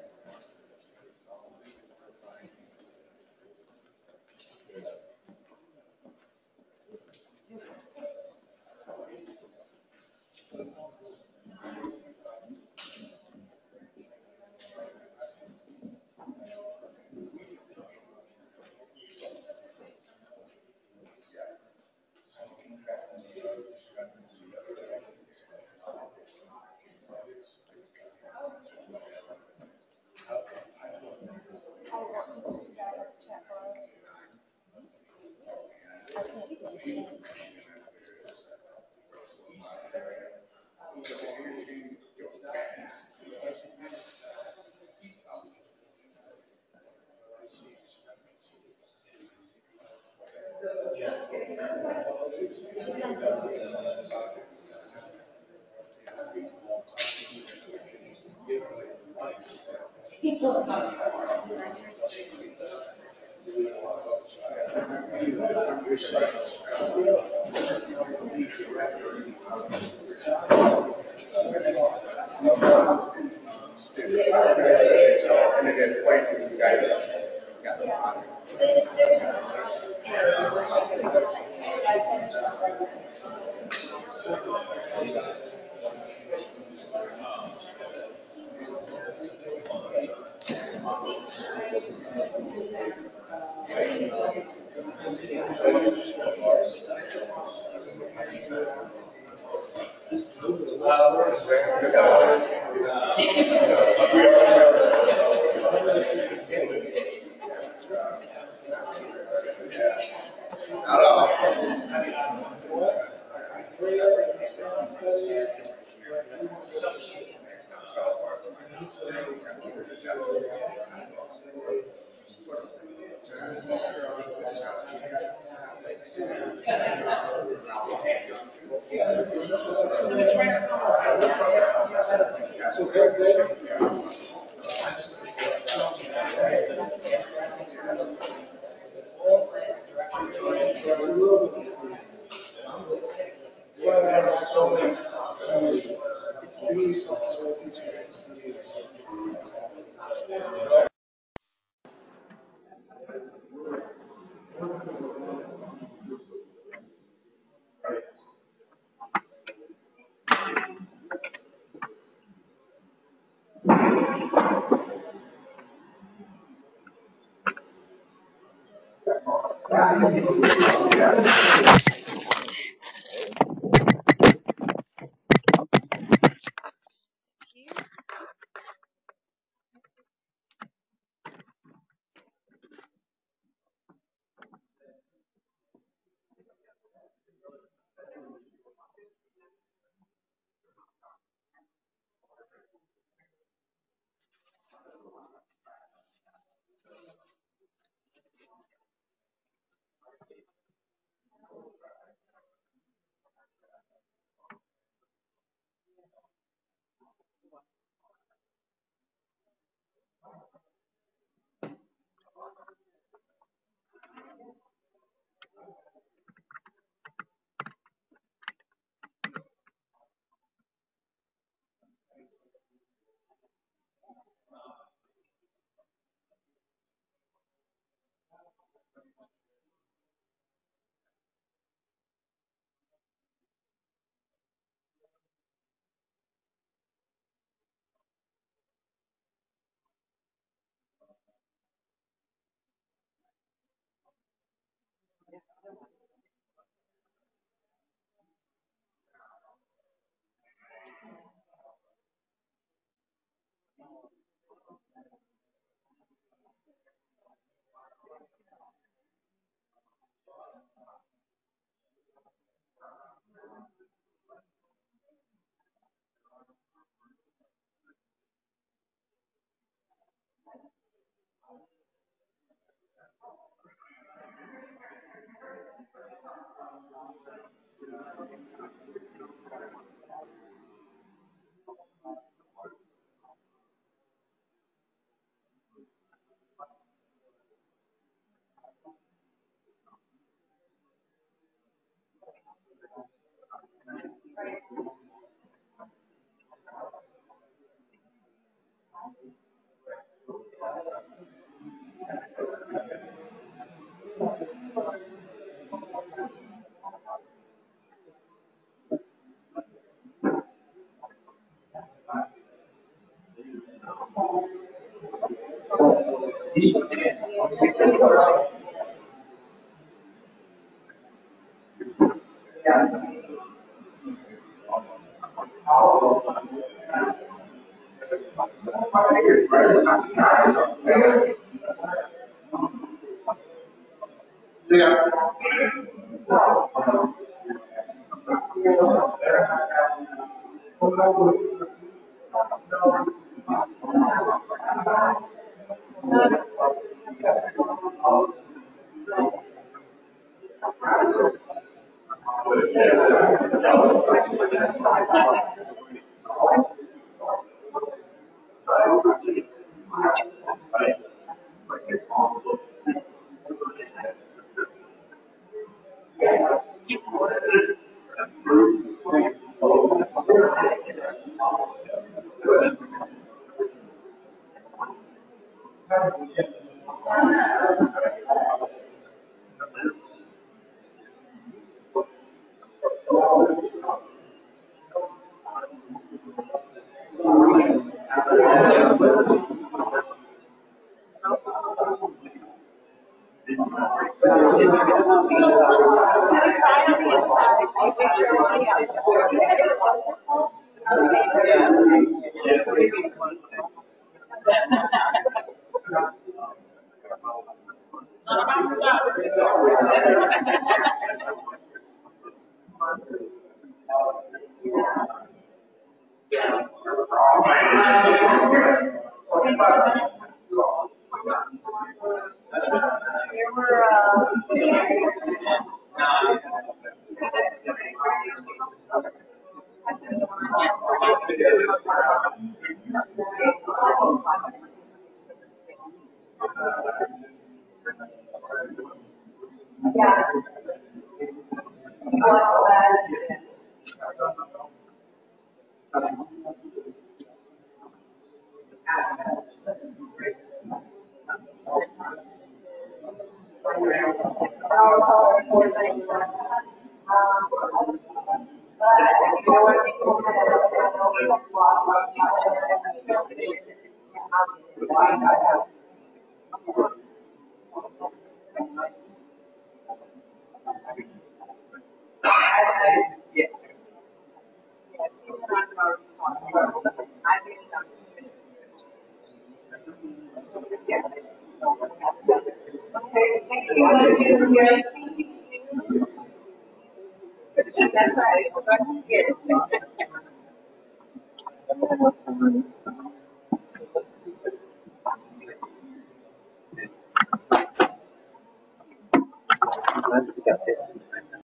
I'm glad we got this in time.